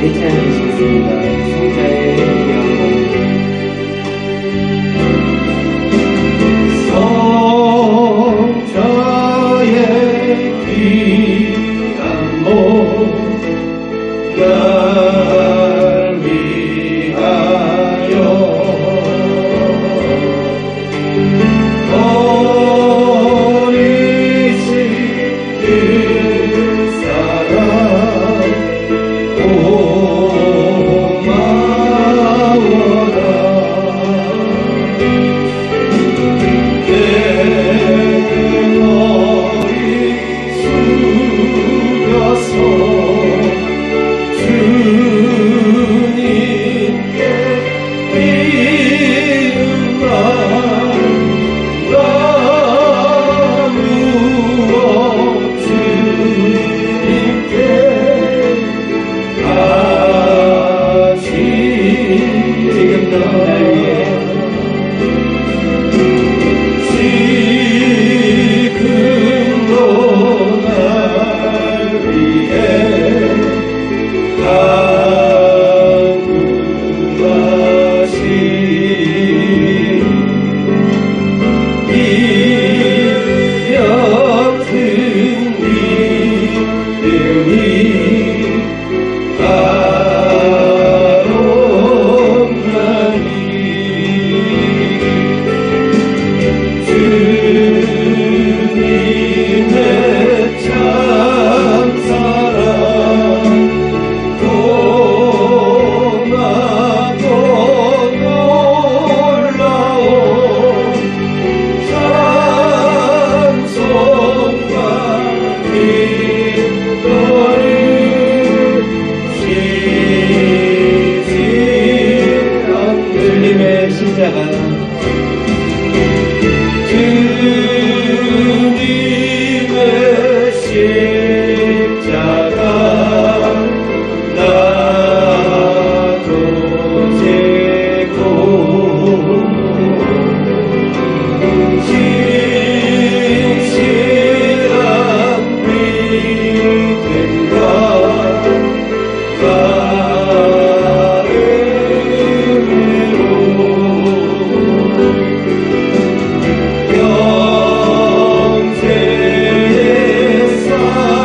예리 찬양 드리겠습니다. 성자의 귀한 몸. 성자의 귀한 몸 날 위하여 버리신 그 사랑 고마워라. 내 머리 숙여서 주님께 비는 날 나 누워 주님께 다시 지금도 날 위해 지금도 날 위해 간구하신 이 옅은 믿음이 바로나니 주님의 참사랑 고맙고 놀라운 찬송과 기도를 쉬지 않는 주님의 십자가 주님의 십자가 나도 지고 진실한 믿음과 바람으로 영생의 산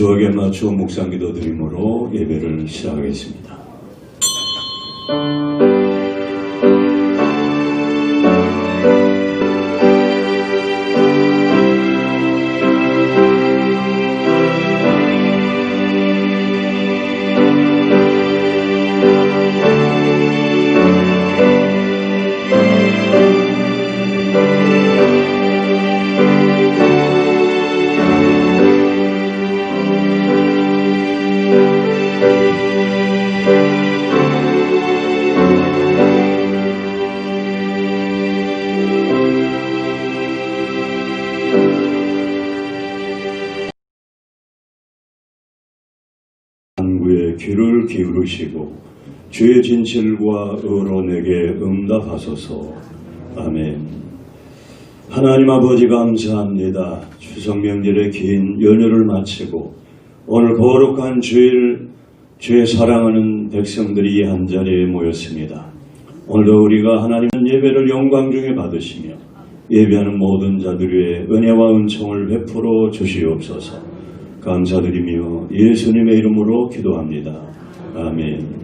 주역에 맞추어 묵상기도 드림으로 예배를 시작하겠습니다. 간구에 귀를 기울이시고 주의 진실과 의로 내게 응답하소서. 아멘. 하나님 아버지 감사합니다. 추석명절의 긴 연휴를 마치고 오늘 거룩한 주일 주의 사랑하는 백성들이 한자리에 모였습니다. 오늘도 우리가 하나님 예배를 영광 중에 받으시며 예배하는 모든 자들 위에 은혜와 은총을 베풀어 주시옵소서. 감사드리며 예수님의 이름으로 기도합니다. 아멘.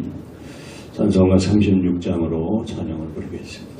찬송가 36장으로 찬양을 부르겠습니다.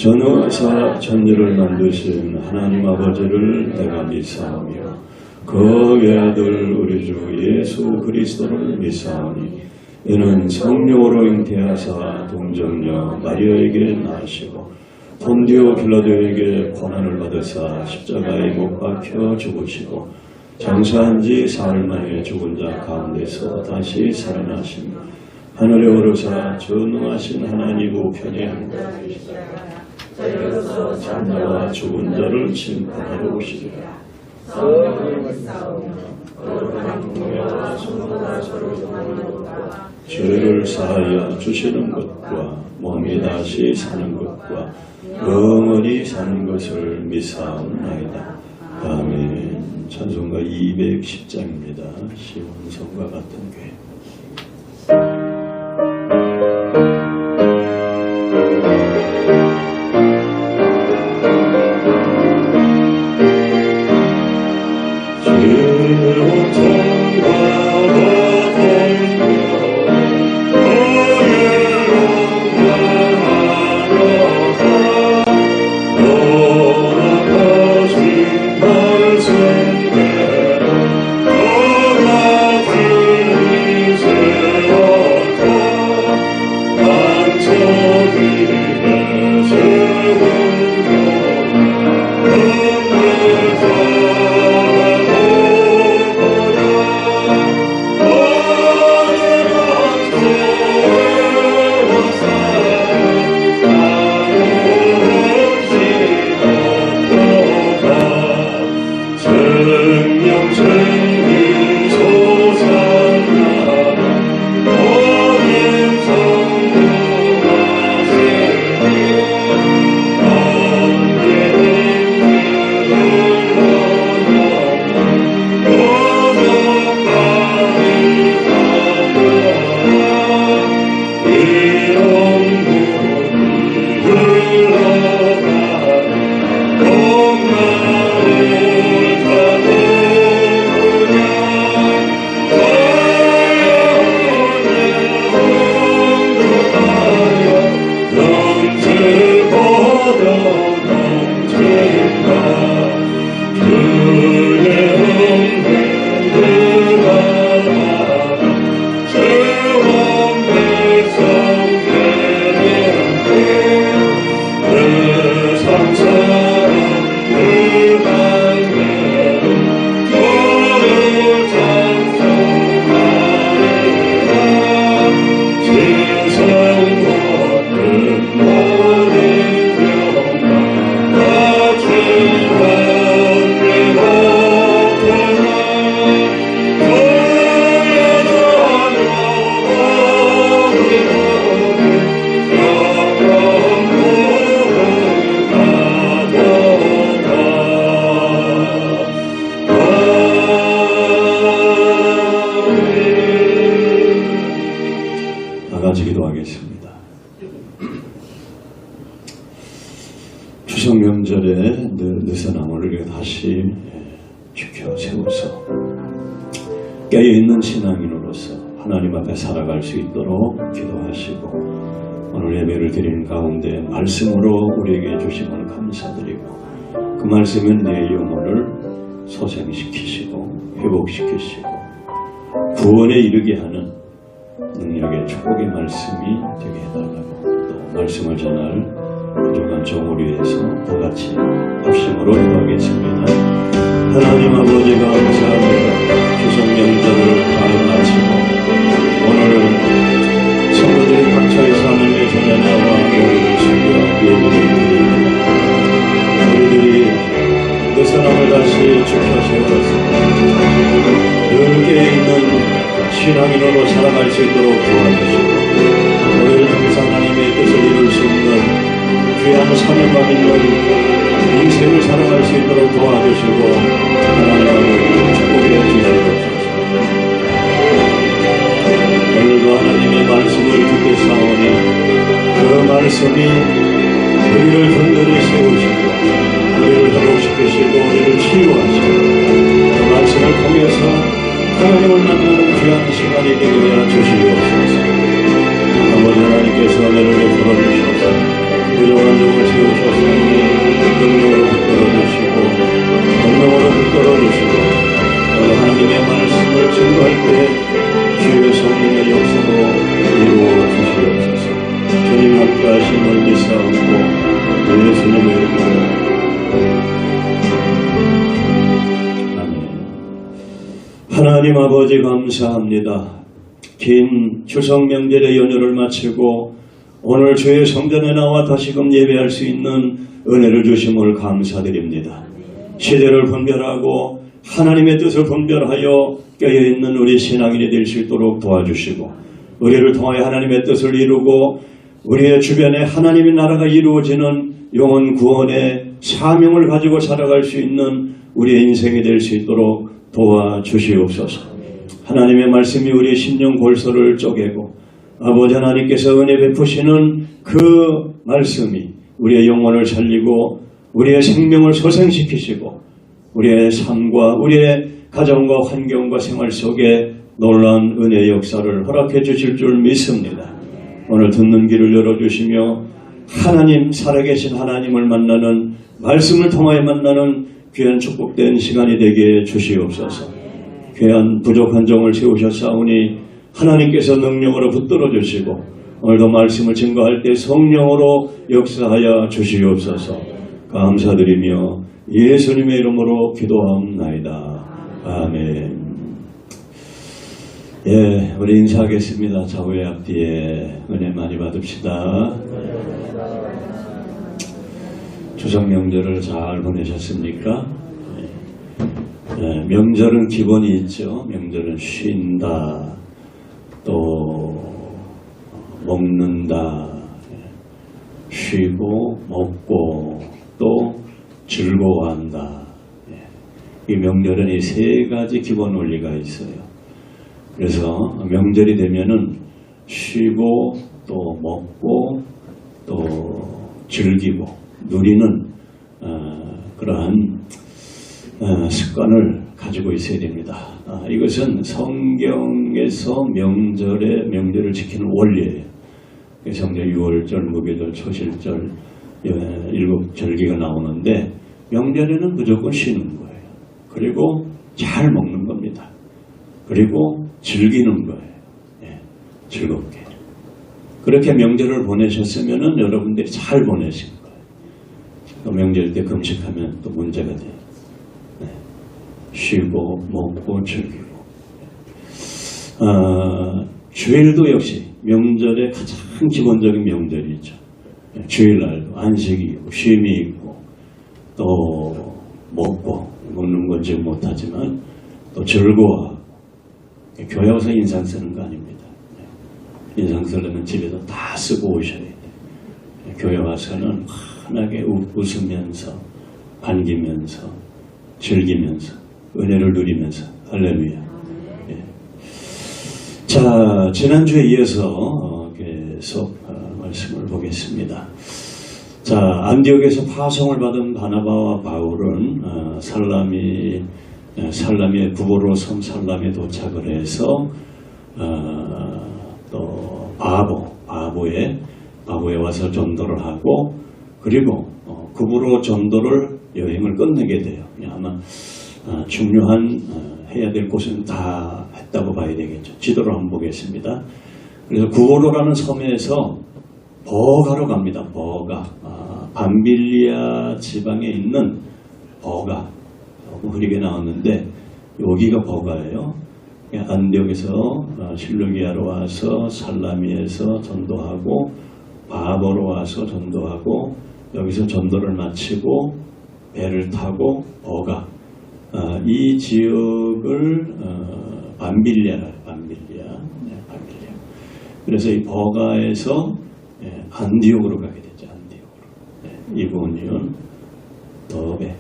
전능하사 천지를 만드신 하나님 아버지를 내가 믿사오며 그 외아들 우리 주 예수 그리스도를 믿사오니 이는 성령으로 잉태하사 동정녀 마리아에게 나시고 본디오 빌라도에게 고난을 받으사 십자가에 못 박혀 죽으시고 장사한 지 사흘 만에 죽은 자 가운데서 다시 살아나시며 하늘에 오르사 전능하신 하나님 우편에 앉으시다가 저희로서 잠자와 죽은 자를 심판하러 오시리라. 성령을 믿사오며 죄를 사하여 주시는 것과 몸이 다시 사는 것과 영원히 사는 것을 믿사옵나이다. 아멘. 찬송가 210장입니다. 시원성과 같은 교회. 추석 명절에 느새나무를 다시 지켜 세워서 깨어있는 신앙인으로서 하나님 앞에 살아갈 수 있도록 기도하시고, 오늘 예배를 드리는 가운데 말씀으로 우리에게 주심을 감사드리고, 그 말씀은 내 영혼을 소생시키시고 회복시키시고 구원에 이르게 하는 능력의 축복의 말씀이 되게 해달라고, 또 말씀을 전할 부족한 종을 위해서 다같이 합심으로 기도하겠습니다. 하나님 아버지 감사합니다. 추석 명절을 잘 마치고 오늘 성도들이 각처에서 하나님의 전에 나와 머리를 숙여 예배를 드립니다. 우리들이 느새나무를 다시 지켜 세워서 늘 깨어있는 신앙인으로 살아갈 수 있도록 도와주시고, 우리를 통해서 하나님의 뜻을 이룰 수 있는 귀한 사명감 있는 인생을 살아갈 수 있도록 도와주시고, 하나님을 축복해 주시옵소서. 오늘도 하나님의 말씀을 듣겠사오니 그 말씀이 우리를 든든히 세우시고 우리를 회복시키시고 우리를 치유하시고, 그 말씀을 통해서 하나님을 만나는 귀한 시간이 되게 하여 주시옵소서. 아버지 하나님께서 은혜를 베풀어 주시옵소서. 부족한 종을 세우셨으니 능력으로 붙들어주시고 권능으로 붙들어주시고, 하나님의 말씀을 증거할 때 주의 성령의 역사로 이루어 주시옵소서. 주님 함께 하심을 믿사옵고 예수님의 이름으로 아멘. 하나님 아버지 감사합니다. 긴 추석 명절의 연휴를 마치고 오늘 주의 성전에 나와 다시금 예배할 수 있는 은혜를 주심을 감사드립니다. 시대를 분별하고 하나님의 뜻을 분별하여 깨어있는 우리 신앙인이 될 수 있도록 도와주시고 우리를 통하여 하나님의 뜻을 이루고 우리의 주변에 하나님의 나라가 이루어지는 영혼 구원의 사명을 가지고 살아갈 수 있는 우리의 인생이 될 수 있도록 도와주시옵소서. 하나님의 말씀이 우리의 심령 골소를 쪼개고 아버지 하나님께서 은혜 베푸시는 그 말씀이 우리의 영혼을 살리고 우리의 생명을 소생시키시고 우리의 삶과 우리의 가정과 환경과 생활 속에 놀라운 은혜의 역사를 허락해 주실 줄 믿습니다. 오늘 듣는 길을 열어주시며 하나님, 살아계신 하나님을 만나는 말씀을 통하여 만나는 귀한 축복된 시간이 되게 주시옵소서. 귀한 부족한 종을 세우셨사오니 하나님께서 능력으로 붙들어 주시고 오늘도 말씀을 증거할 때 성령으로 역사하여 주시옵소서. 감사드리며 예수님의 이름으로 기도하옵나이다. 아멘. 예, 우리 인사하겠습니다. 좌우의 앞뒤에 은혜 많이 받읍시다. 추석 명절을 잘 보내셨습니까? 예, 명절은 기본이 있죠. 명절은 쉰다, 또 먹는다, 쉬고 먹고 또 즐거워한다. 이 명절은 이 세 가지 기본 원리가 있어요. 그래서 명절이 되면은 쉬고 또 먹고 또 즐기고 누리는 그러한 습관을 가지고 있어야 됩니다. 이것은 성경에서 명절을 지키는 원리예요. 성경 6월절, 무교절, 초실절, 일곱 절기가 나오는데 명절에는 무조건 쉬는 거예요. 그리고 잘 먹는 겁니다. 그리고 즐기는 거예요. 예, 즐겁게. 그렇게 명절을 보내셨으면은 여러분들이 잘 보내신 거예요. 또 명절 때 금식하면 또 문제가 돼요. 네. 쉬고 먹고 즐기고. 주일도 역시 명절의 가장 기본적인 명절이죠. 주일날도 안식이 있고 쉼이 있고 또 먹는 건 지금 못하지만 또 즐거워하고. 교회 와서 인상 쓰는 거 아닙니다. 인상 쓰려면 집에서 다 쓰고 오셔야 돼요. 교회 와서는 환하게 웃으면서 반기면서 즐기면서 은혜를 누리면서 할렐루야. 예. 자, 지난주에 이어서 계속 말씀을 보겠습니다. 자, 안디옥에서 파송을 받은 바나바와 바울은 살라미의 구보로 섬 살람에 도착을 해서 또 바보에 와서 전도를 하고 그리고 구보로 전도를 여행을 끝내게 돼요. 아마 중요한 해야 될 곳은 다 했다고 봐야 되겠죠. 지도를 한번 보겠습니다. 그래서 구보로라는 섬에서 버가로 갑니다. 버가. 밤빌리아 지방에 있는 버가. 흐리게 나왔는데 여기가 버가예요. 안디옥에서 실루기아로 와서 살라미에서 전도하고 바보로 와서 전도하고 여기서 전도를 마치고 배를 타고 버가 이 지역을 밤빌리아. 그래서 이 버가에서 안디옥으로 가게 되죠. 안디옥으로. 이고니온 더베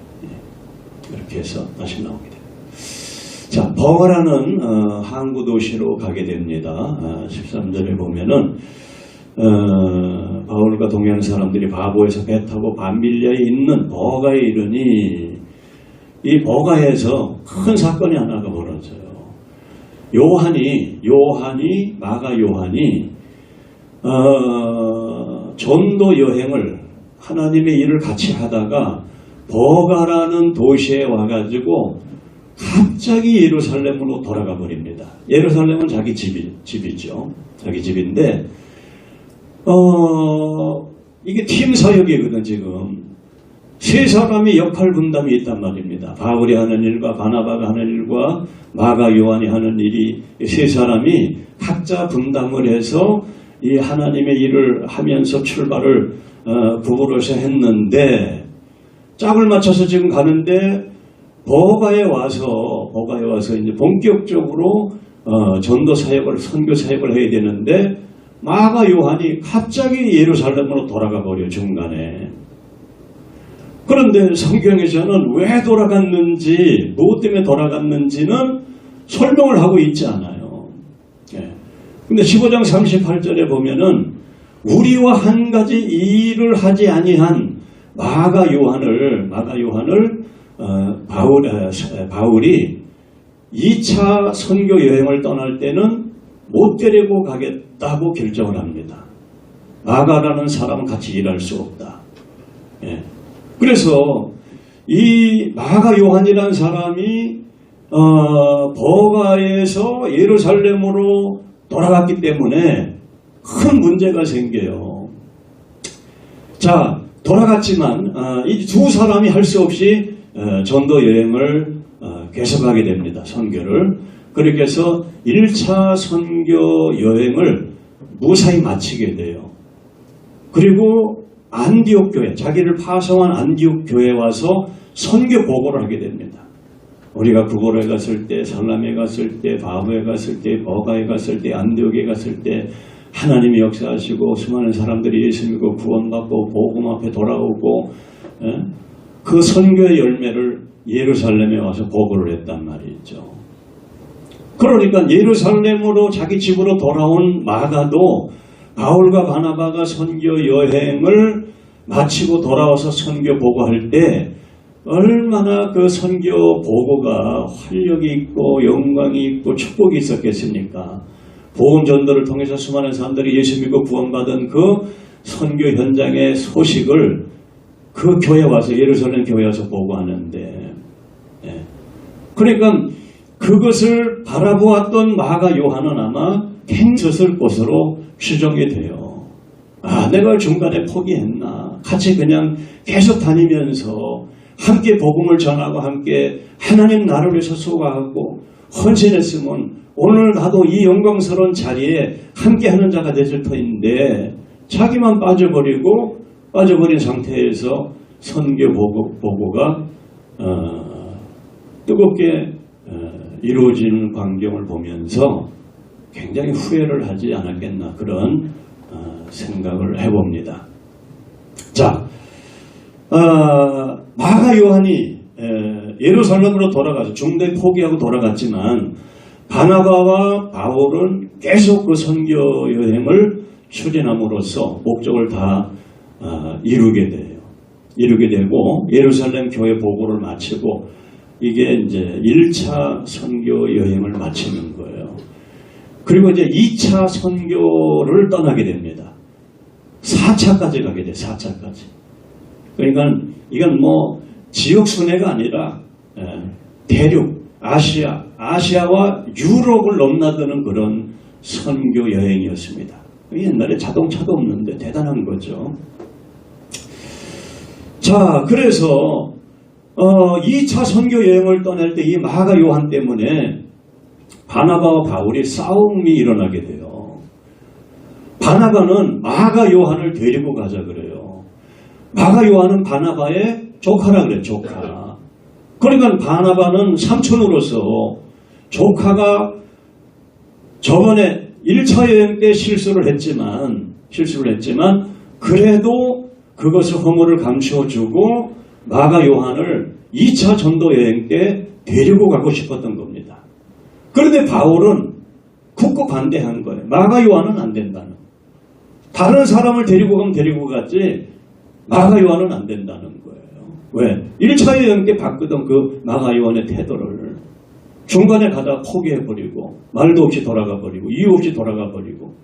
이렇게 해서 다시 나오게 됩니다. 자, 버가라는 항구 도시로 가게 됩니다. 13절에 보면은 바울과 동행 사람들이 바보에서 배 타고 밤빌리아에 있는 버가에 이르니 이 버가에서 큰 사건이 하나가 벌어져요. 마가 요한이 전도 여행을 하나님의 일을 같이 하다가 버가라는 도시에 와가지고 갑자기 예루살렘으로 돌아가 버립니다. 예루살렘은 자기 집이죠. 자기 집인데 이게 팀 사역이거든. 지금 세 사람이 역할 분담이 있단 말입니다. 바울이 하는 일과 바나바가 하는 일과 마가 요한이 하는 일이 세 사람이 각자 분담을 해서 이 하나님의 일을 하면서 출발을 구보로서 했는데 짝을 맞춰서 지금 가는데 버가에 와서 이제 본격적으로 전도 사역을, 선교 사역을 해야 되는데 마가 요한이 갑자기 예루살렘으로 돌아가 버려 중간에. 그런데 성경에서는 왜 돌아갔는지, 무엇 때문에 돌아갔는지는 설명을 하고 있지 않아요. 근데 15장 38절에 보면은 우리와 한 가지 일을 하지 아니한 마가 요한을 바울이 2차 선교 여행을 떠날 때는 못 데리고 가겠다고 결정을 합니다. 마가라는 사람은 같이 일할 수 없다. 그래서 이 마가 요한이라는 사람이 버가에서 예루살렘으로 돌아갔기 때문에 큰 문제가 생겨요. 자, 돌아갔지만 이 두 사람이 할 수 없이 전도 여행을 계속하게 됩니다. 선교를. 그렇게 해서 1차 선교 여행을 무사히 마치게 돼요. 그리고 안디옥 교회, 자기를 파송한 안디옥 교회에 와서 선교 보고를 하게 됩니다. 우리가 구보로에 갔을 때, 살람에 갔을 때, 바브에 갔을 때, 버가에 갔을 때, 안디옥에 갔을 때 하나님이 역사하시고 수많은 사람들이 예수 믿고 구원받고 복음 앞에 돌아오고 그 선교의 열매를 예루살렘에 와서 보고를 했단 말이죠. 그러니까 예루살렘으로 자기 집으로 돌아온 마가도 바울과 바나바가 선교 여행을 마치고 돌아와서 선교 보고할 때 얼마나 그 선교 보고가 활력이 있고 영광이 있고 축복이 있었겠습니까? 복음 전도를 통해서 수많은 사람들이 예수 믿고 구원받은 그 선교 현장의 소식을 그 교회 와서, 예루살렘 교회 와서 보고하는데, 그러니까 그것을 바라보았던 마가 요한은 아마 행섰을 것으로 추정이 돼요. 내가 중간에 포기했나? 같이 그냥 계속 다니면서 함께 복음을 전하고 함께 하나님 나라를 위해서 수고하고 헌신했으면 오늘 나도 이 영광스러운 자리에 함께하는 자가 됐을 터인데 자기만 빠져버린 상태에서 선교 보고가 뜨겁게 이루어지는 광경을 보면서 굉장히 후회를 하지 않았겠나, 그런 생각을 해봅니다. 자, 마가 요한이 예루살렘으로 돌아가서 중대 포기하고 돌아갔지만 바나바와 바울은 계속 그 선교 여행을 추진함으로써 목적을 다 이루게 되고 예루살렘 교회 보고를 마치고 이게 이제 1차 선교 여행을 마치는 거예요. 그리고 이제 2차 선교를 떠나게 됩니다. 4차까지 가게 돼요. 4차까지. 그러니까 이건 뭐 지역 순회가 아니라 대륙, 아시아와 유럽을 넘나드는 그런 선교 여행이었습니다. 옛날에 자동차도 없는데 대단한 거죠. 자, 그래서 2차 선교 여행을 떠날 때 이 마가 요한 때문에 바나바와 바울이 싸움이 일어나게 돼요. 바나바는 마가 요한을 데리고 가자 그래요. 마가 요한은 바나바의 조카라 그래요. 조카. 그러니까 바나바는 삼촌으로서 조카가 저번에 1차 여행 때 실수를 했지만 그래도 그것을 허물을 감춰주고 마가 요한을 2차 전도 여행 때 데리고 가고 싶었던 겁니다. 그런데 바울은 굳고 반대한 거예요. 마가 요한은 안 된다는. 다른 사람을 데리고 가면 데리고 갔지 마가 요한은 안 된다는 거예요. 왜? 1차 여행 때 봤거든, 그 마가 요한의 태도를. 중간에 가다가 포기해버리고 말도 없이 돌아가버리고 이유 없이 돌아가버리고.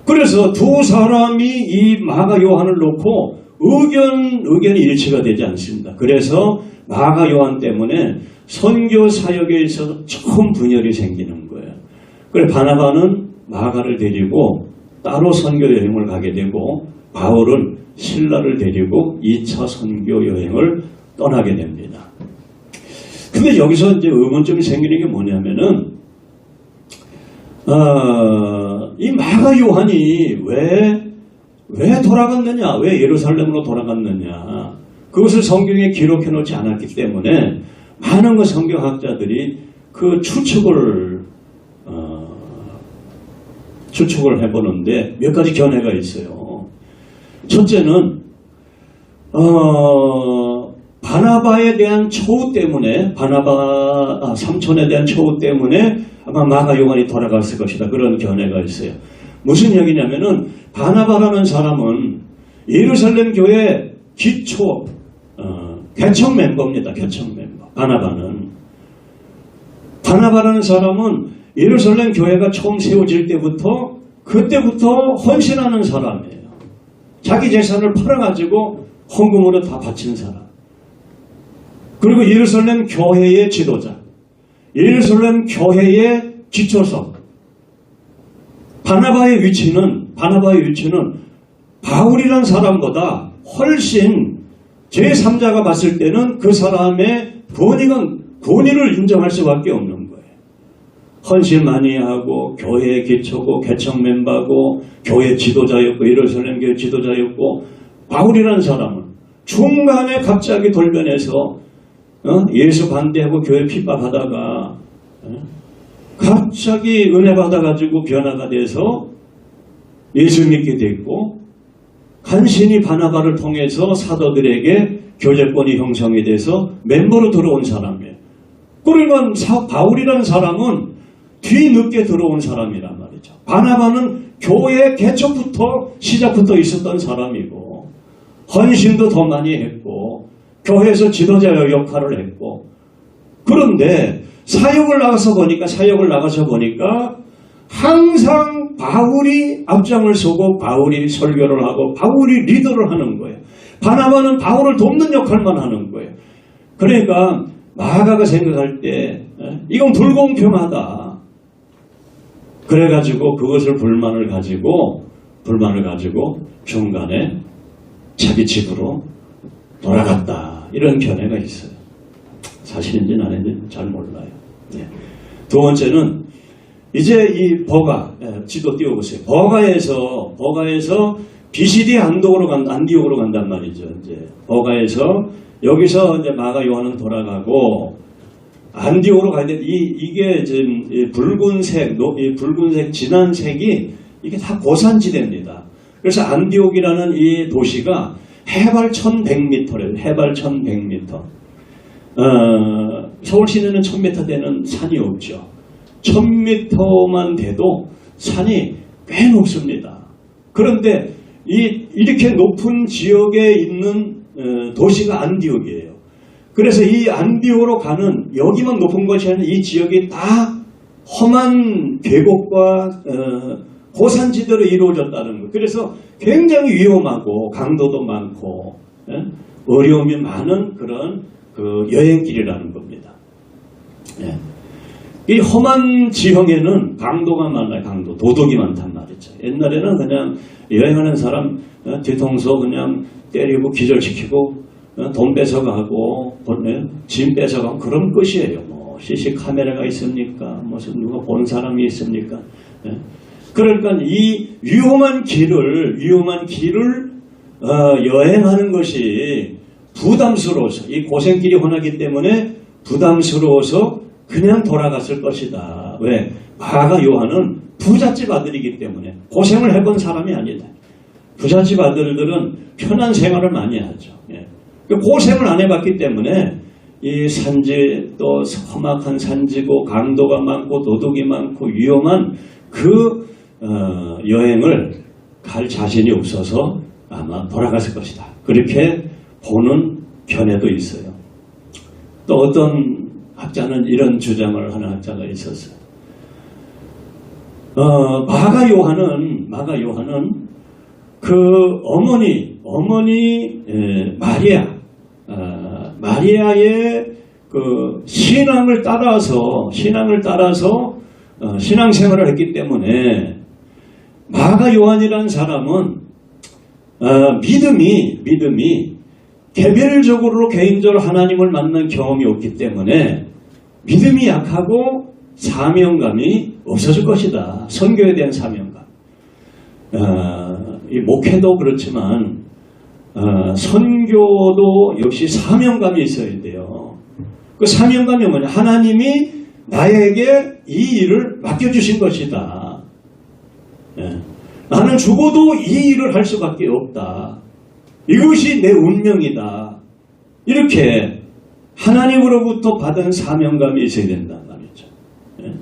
그래서 두 사람이 이 마가 요한을 놓고 의견이 일치가 되지 않습니다. 그래서 마가 요한 때문에 선교 사역에 있어서 처음 분열이 생기는 거예요. 그래서 바나바는 마가를 데리고 따로 선교 여행을 가게 되고 바울은 실라를 데리고 2차 선교 여행을 떠나게 됩니다. 근데 여기서 이제 의문점이 생기는 게 뭐냐면은 이 마가 요한이 왜 돌아갔느냐, 왜 예루살렘으로 돌아갔느냐, 그것을 성경에 기록해 놓지 않았기 때문에 많은 그 성경학자들이 그 추측을 해보는데 몇 가지 견해가 있어요. 첫째는 바나바에 대한 초우 때문에 삼촌에 대한 초우 때문에 아마 마가 요한이 돌아갔을 것이다. 그런 견해가 있어요. 무슨 얘기냐면은 바나바라는 사람은 예루살렘 교회 기초 개척 멤버입니다. 개척 멤버. 바나바라는 사람은 예루살렘 교회가 처음 세워질 때부터 그때부터 헌신하는 사람이에요. 자기 재산을 팔아가지고 헌금으로 다 바친 사람. 그리고 예루살렘 교회의 지도자, 예루살렘 교회의 기초석. 바나바의 위치는 바울이란 사람보다 훨씬 제3자가 봤을 때는 그 사람의 권위를 인정할 수밖에 없는 거예요. 헌신 많이 하고 교회의 기초고 개척 멤버고 교회 지도자였고 예루살렘 교회 지도자였고 바울이라는 사람은 중간에 갑자기 돌변해서 예수 반대하고 교회 핍박하다가 갑자기 은혜 받아가지고 변화가 돼서 예수 믿게 됐고 간신히 바나바를 통해서 사도들에게 교제권이 형성이 돼서 멤버로 들어온 사람이에요. 그러면 바울이라는 사람은 뒤늦게 들어온 사람이란 말이죠. 바나바는 교회 개척부터 시작부터 있었던 사람이고 헌신도 더 많이 했고 교회에서 지도자 역할을 했고 그런데 사역을 나가서 보니까 항상 바울이 앞장을 서고 바울이 설교를 하고 바울이 리더를 하는 거예요. 바나바는 바울을 돕는 역할만 하는 거예요. 그러니까 마가가 생각할 때 이건 불공평하다. 그래가지고 그것을 불만을 가지고 중간에 자기 집으로 돌아갔다. 이런 견해가 있어요. 사실인지는 아닌지는 잘 몰라요. 네. 두 번째는 이제 이 지도 띄워보세요. 버가에서 비시디 안디옥으로 간단 말이죠. 이제 버가에서 여기서 이제 마가 요한은 돌아가고 안디옥으로 가야 돼. 이게 지금 붉은색 진한 색이 이게 다 고산지대입니다. 그래서 안디옥이라는 이 도시가 해발 1100m래요. 해발 1100m. 서울 시내는 1000m 되는 산이 없죠. 1000m만 돼도 산이 꽤 높습니다. 그런데 이렇게 높은 지역에 있는 도시가 안디옥이에요. 그래서 이 안디옥으로 가는 여기만 높은 것이 아니라 이 지역이 다 험한 계곡과 고산지대로 이루어졌다는 거예요. 그래서 굉장히 위험하고 강도도 많고 어려움이 많은 그런 그 여행길이라는 겁니다. 이 험한 지형에는 강도가 많아요. 도둑이 많단 말이죠. 옛날에는 그냥 여행하는 사람 뒤통수 그냥 때리고 기절시키고 돈 뺏어가고 짐 뺏어가고 그런 끝이에요. 뭐 CC 카메라가 있습니까? 무슨 누가 본 사람이 있습니까? 그러니까 이 위험한 길을 여행하는 것이 부담스러워서 이 고생길이 훤하기 때문에 부담스러워서 그냥 돌아갔을 것이다. 왜? 마가 요한은 부잣집 아들이기 때문에 고생을 해본 사람이 아니다. 부잣집 아들들은 편한 생활을 많이 하죠. 고생을 안 해봤기 때문에 이 산지 또 험악한 산지고 강도가 많고 도둑이 많고 위험한 그 여행을 갈 자신이 없어서 아마 돌아갔을 것이다. 그렇게 보는 견해도 있어요. 또 어떤 학자는 이런 주장을 하는 학자가 있었어요. 마가 요한은 그 어머니 마리아의 그 신앙을 따라서 신앙생활을 했기 때문에 마가 요한이라는 사람은 믿음이 개별적으로 개인적으로 하나님을 만난 경험이 없기 때문에 믿음이 약하고 사명감이 없어질 것이다. 선교에 대한 사명감. 이 목회도 그렇지만 선교도 역시 사명감이 있어야 돼요. 그 사명감이 뭐냐? 하나님이 나에게 이 일을 맡겨주신 것이다. 예. 나는 죽어도 이 일을 할 수밖에 없다. 이것이 내 운명이다. 이렇게 하나님으로부터 받은 사명감이 있어야 된단 말이죠. 예.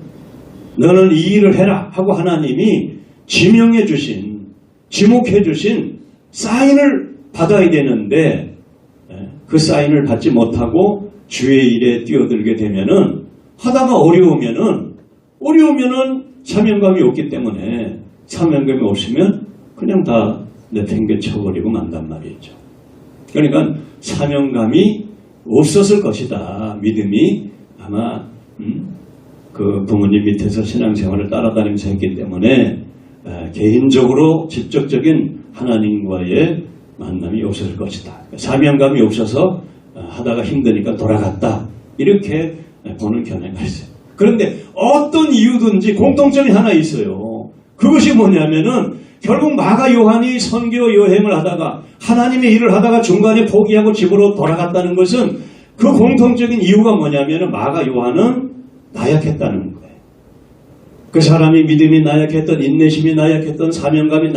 너는 이 일을 해라 하고 하나님이 지명해 주신, 지목해 주신 사인을 받아야 되는데 그 사인을 받지 못하고 주의 일에 뛰어들게 되면은 하다가 어려우면은 사명감이 없기 때문에 사명감이 없으면 그냥 다 내팽개쳐버리고 만단 말이죠. 그러니까 사명감이 없었을 것이다. 믿음이 아마 그 부모님 밑에서 신앙생활을 따라다니면서 했기 때문에 개인적으로 직접적인 하나님과의 만남이 없었을 것이다. 사명감이 없어서 하다가 힘드니까 돌아갔다. 이렇게 보는 견해가 있어요. 그런데 어떤 이유든지 공통점이 하나 있어요. 그것이 뭐냐면은 결국 마가 요한이 선교 여행을 하다가 하나님의 일을 하다가 중간에 포기하고 집으로 돌아갔다는 것은 그 공통적인 이유가 뭐냐면은 마가 요한은 나약했다는 거예요. 그 사람이 믿음이 나약했던, 인내심이 나약했던, 사명감이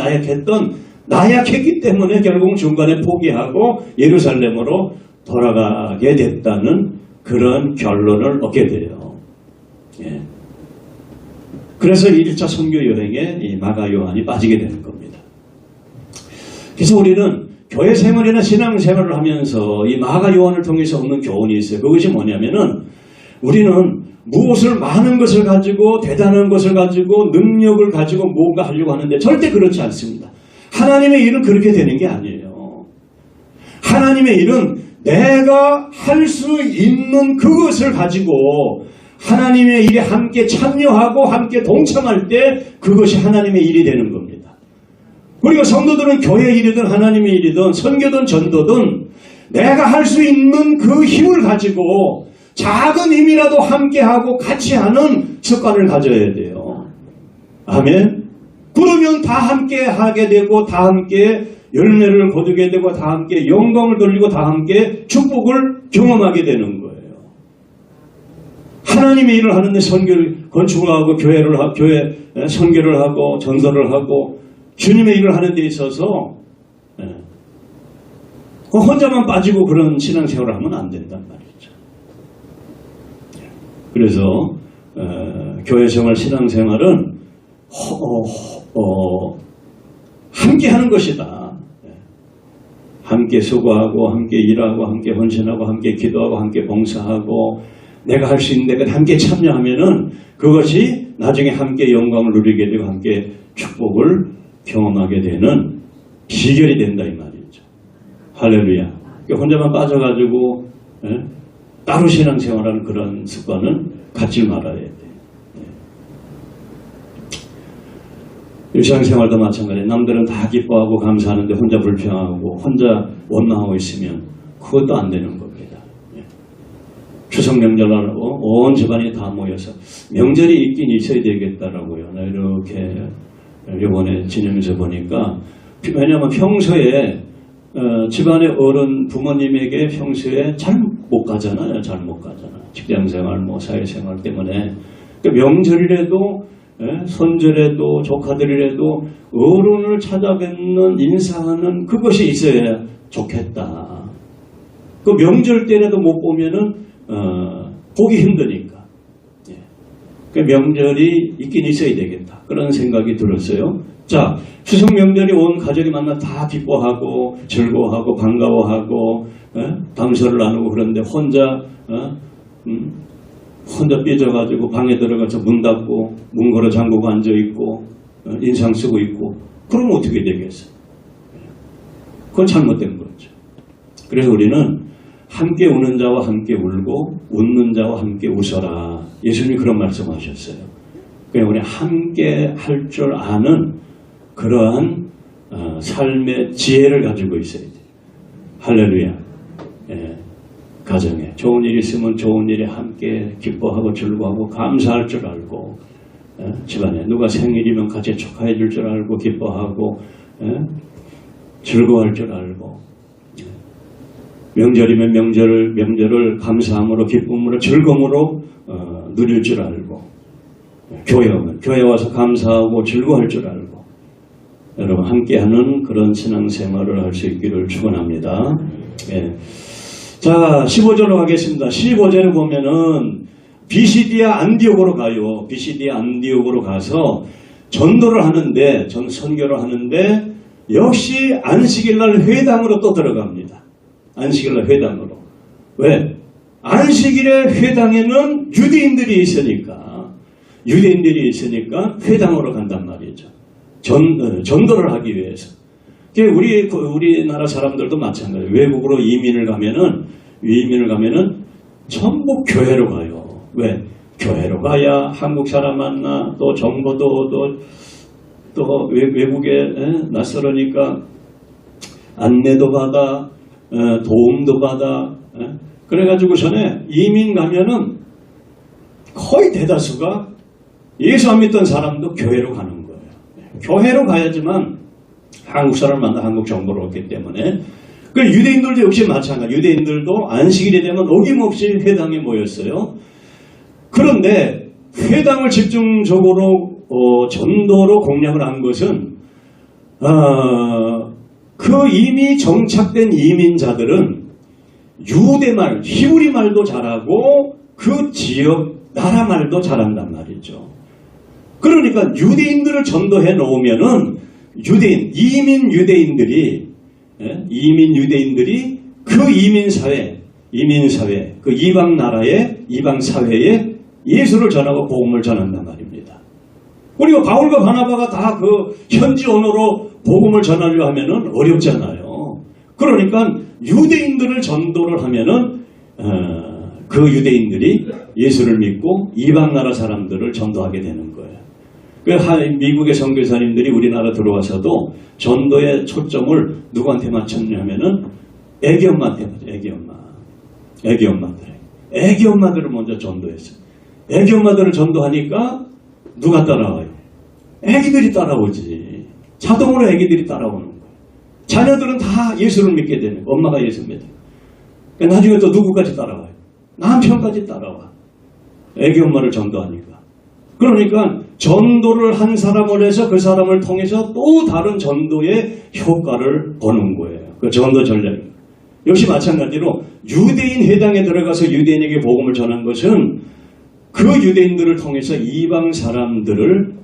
나약했기 때문에 결국 중간에 포기하고 예루살렘으로 돌아가게 됐다는 그런 결론을 얻게 돼요. 예. 그래서 1차 선교 여행에 이 마가 요한이 빠지게 되는 겁니다. 그래서 우리는 교회 생활이나 신앙 생활을 하면서 이 마가 요한을 통해서 얻는 교훈이 있어요. 그것이 뭐냐면은 우리는 무엇을 많은 것을 가지고 대단한 것을 가지고 능력을 가지고 뭔가 하려고 하는데 절대 그렇지 않습니다. 하나님의 일은 그렇게 되는 게 아니에요. 하나님의 일은 내가 할 수 있는 그것을 가지고 하나님의 일에 함께 참여하고 함께 동참할 때 그것이 하나님의 일이 되는 겁니다. 우리가 성도들은 교회 일이든 하나님의 일이든 선교든 전도든 내가 할 수 있는 그 힘을 가지고 작은 힘이라도 함께하고 같이 하는 습관을 가져야 돼요. 아멘. 그러면 다 함께 하게 되고 다 함께 열매를 거두게 되고 다 함께 영광을 돌리고 다 함께 축복을 경험하게 되는 거예요. 하나님의 일을 하는데 선교를 건축을 하고 교회 선교를 하고 전도를 하고 주님의 일을 하는 데 있어서 혼자만 빠지고 그런 신앙생활을 하면 안 된단 말이죠. 그래서 교회생활 신앙생활은 함께 하는 것이다. 함께 수고하고 함께 일하고 함께 헌신하고 함께 기도하고 함께 봉사하고 내가 할 수 있는 데까지 함께 참여하면은 그것이 나중에 함께 영광을 누리게 되고 함께 축복을 경험하게 되는 비결이 된다 이 말이죠. 할렐루야. 혼자만 빠져가지고 따로 신앙생활하는 그런 습관은 갖지 말아야 돼. 일상생활도 마찬가지예요. 남들은 다 기뻐하고 감사하는데 혼자 불평하고 혼자 원망하고 있으면 그것도 안 되는 겁니다. 추석 명절하고 온 집안이 다 모여서 명절이 있긴 있어야 되겠다라고요. 나 이렇게 이번에 지내면서 보니까 왜냐하면 평소에 집안의 어른 부모님에게 평소에 잘 못 가잖아요. 잘 못 가잖아. 직장생활, 사회생활 때문에 그러니까 명절이라도 손절에도 조카들이라도 어른을 찾아뵙는 인사하는 그것이 있어야 좋겠다. 그 명절 때라도 못 보면은 보기 힘드니까. 그 명절이 있긴 있어야 되겠다. 그런 생각이 들었어요. 자, 추석 명절이 온 가족이 만나 다 기뻐하고 즐거워하고 반가워하고 담소를 나누고 그런데 혼자 삐져가지고 방에 들어가서 문 닫고 문 걸어 잠그고 앉아있고 인상 쓰고 있고 그러면 어떻게 되겠어요? 그건 잘못된 거죠. 그래서 우리는 함께 우는 자와 함께 울고 웃는 자와 함께 웃어라. 예수님이 그런 말씀하셨어요. 그냥 우리 함께 할 줄 아는 그러한 삶의 지혜를 가지고 있어야 돼요. 할렐루야. 가정에 좋은 일이 있으면 좋은 일에 함께 기뻐하고 즐거워하고 감사할 줄 알고 집안에 누가 생일이면 같이 축하해 줄 줄 알고 기뻐하고 즐거워할 줄 알고 명절이면 명절을 감사함으로 기쁨으로 즐거움으로 누릴 줄 알고 교회 와서 감사하고 즐거워할 줄 알고 여러분 함께하는 그런 신앙생활을 할 수 있기를 축원합니다. 예. 자 15절로 가겠습니다. 15절에 보면은 비시디아 안디옥으로 가요. 비시디아 안디옥으로 가서 전도를 하는데 선교를 하는데 역시 안식일날 회당으로 또 들어갑니다. 안식일날 회당으로. 왜? 안식일의 회당에는 유대인들이 있으니까 회당으로 간단 말이죠. 전도를 하기 위해서. 우리나라 사람들도 마찬가지예요. 외국으로 이민을 가면은 전부 교회로 가요. 왜? 교회로 가야 한국 사람 만나, 또 정보도 또 외국에 낯설으니까 안내도 받아, 도움도 받아. 그래가지고 전에 이민 가면은 거의 대다수가 예수 안 믿던 사람도 교회로 가는 거예요. 교회로 가야지만 한국 사람을 만나 한국 정보를 얻기 때문에. 그 유대인들도 역시 마찬가지. 유대인들도 안식일이 되면 어김없이 회당에 모였어요. 그런데 회당을 집중적으로 전도로 공략을 한 것은 그 이미 정착된 이민자들은 유대말, 히브리 말도 잘하고 그 지역 나라 말도 잘한단 말이죠. 그러니까 유대인들을 전도해 놓으면은 이민 유대인들이 그 이민사회, 그 이방 나라의 이방 사회에 예수를 전하고 복음을 전한단 말입니다. 우리가 바울과 바나바가 다 그 현지 언어로 복음을 전하려 하면은 어렵잖아요. 그러니까 유대인들을 전도를 하면은 그 유대인들이 예수를 믿고 이방 나라 사람들을 전도하게 되는 거예요. 미국의 선교사님들이 우리나라 들어와서도 전도의 초점을 누구한테 맞췄냐면은 애기 엄마한테 맞췄어요. 애기 엄마들을 먼저 전도했어요. 애기 엄마들을 전도하니까 누가 따라와요? 애기들이 따라오지. 자동으로 애기들이 따라오는 거예요. 자녀들은 다 예수를 믿게 되는 거예요. 엄마가 예수 믿어요. 나중에 또 누구까지 따라와요? 남편까지 따라와. 애기 엄마를 전도하니까. 그러니까 전도를 한 사람을 해서 그 사람을 통해서 또 다른 전도의 효과를 보는 거예요. 그 전도 전략입니다. 역시 마찬가지로 유대인 회당에 들어가서 유대인에게 복음을 전한 것은 그 유대인들을 통해서 이방 사람들을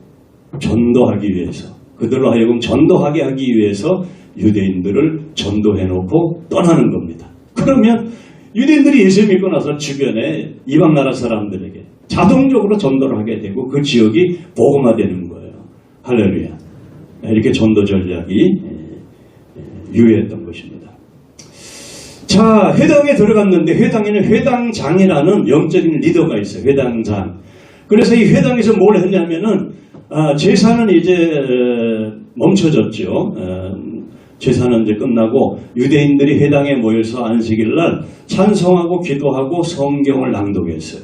전도하기 위해서, 그들로 하여금 전도하게 하기 위해서 유대인들을 전도해놓고 떠나는 겁니다. 그러면 유대인들이 예수 믿고 나서 주변에 이방 나라 사람들에게 자동적으로 전도를 하게 되고 그 지역이 복음화되는 거예요. 할렐루야. 이렇게 전도 전략이 유효했던 것입니다. 자, 회당에 들어갔는데 회당에는 회당장이라는 영적인 리더가 있어요. 회당장. 그래서 이 회당에서 뭘 했냐면은 제사는 이제 멈춰졌죠. 제사는 이제 끝나고 유대인들이 회당에 모여서 안식일날 찬송하고 기도하고 성경을 낭독했어요.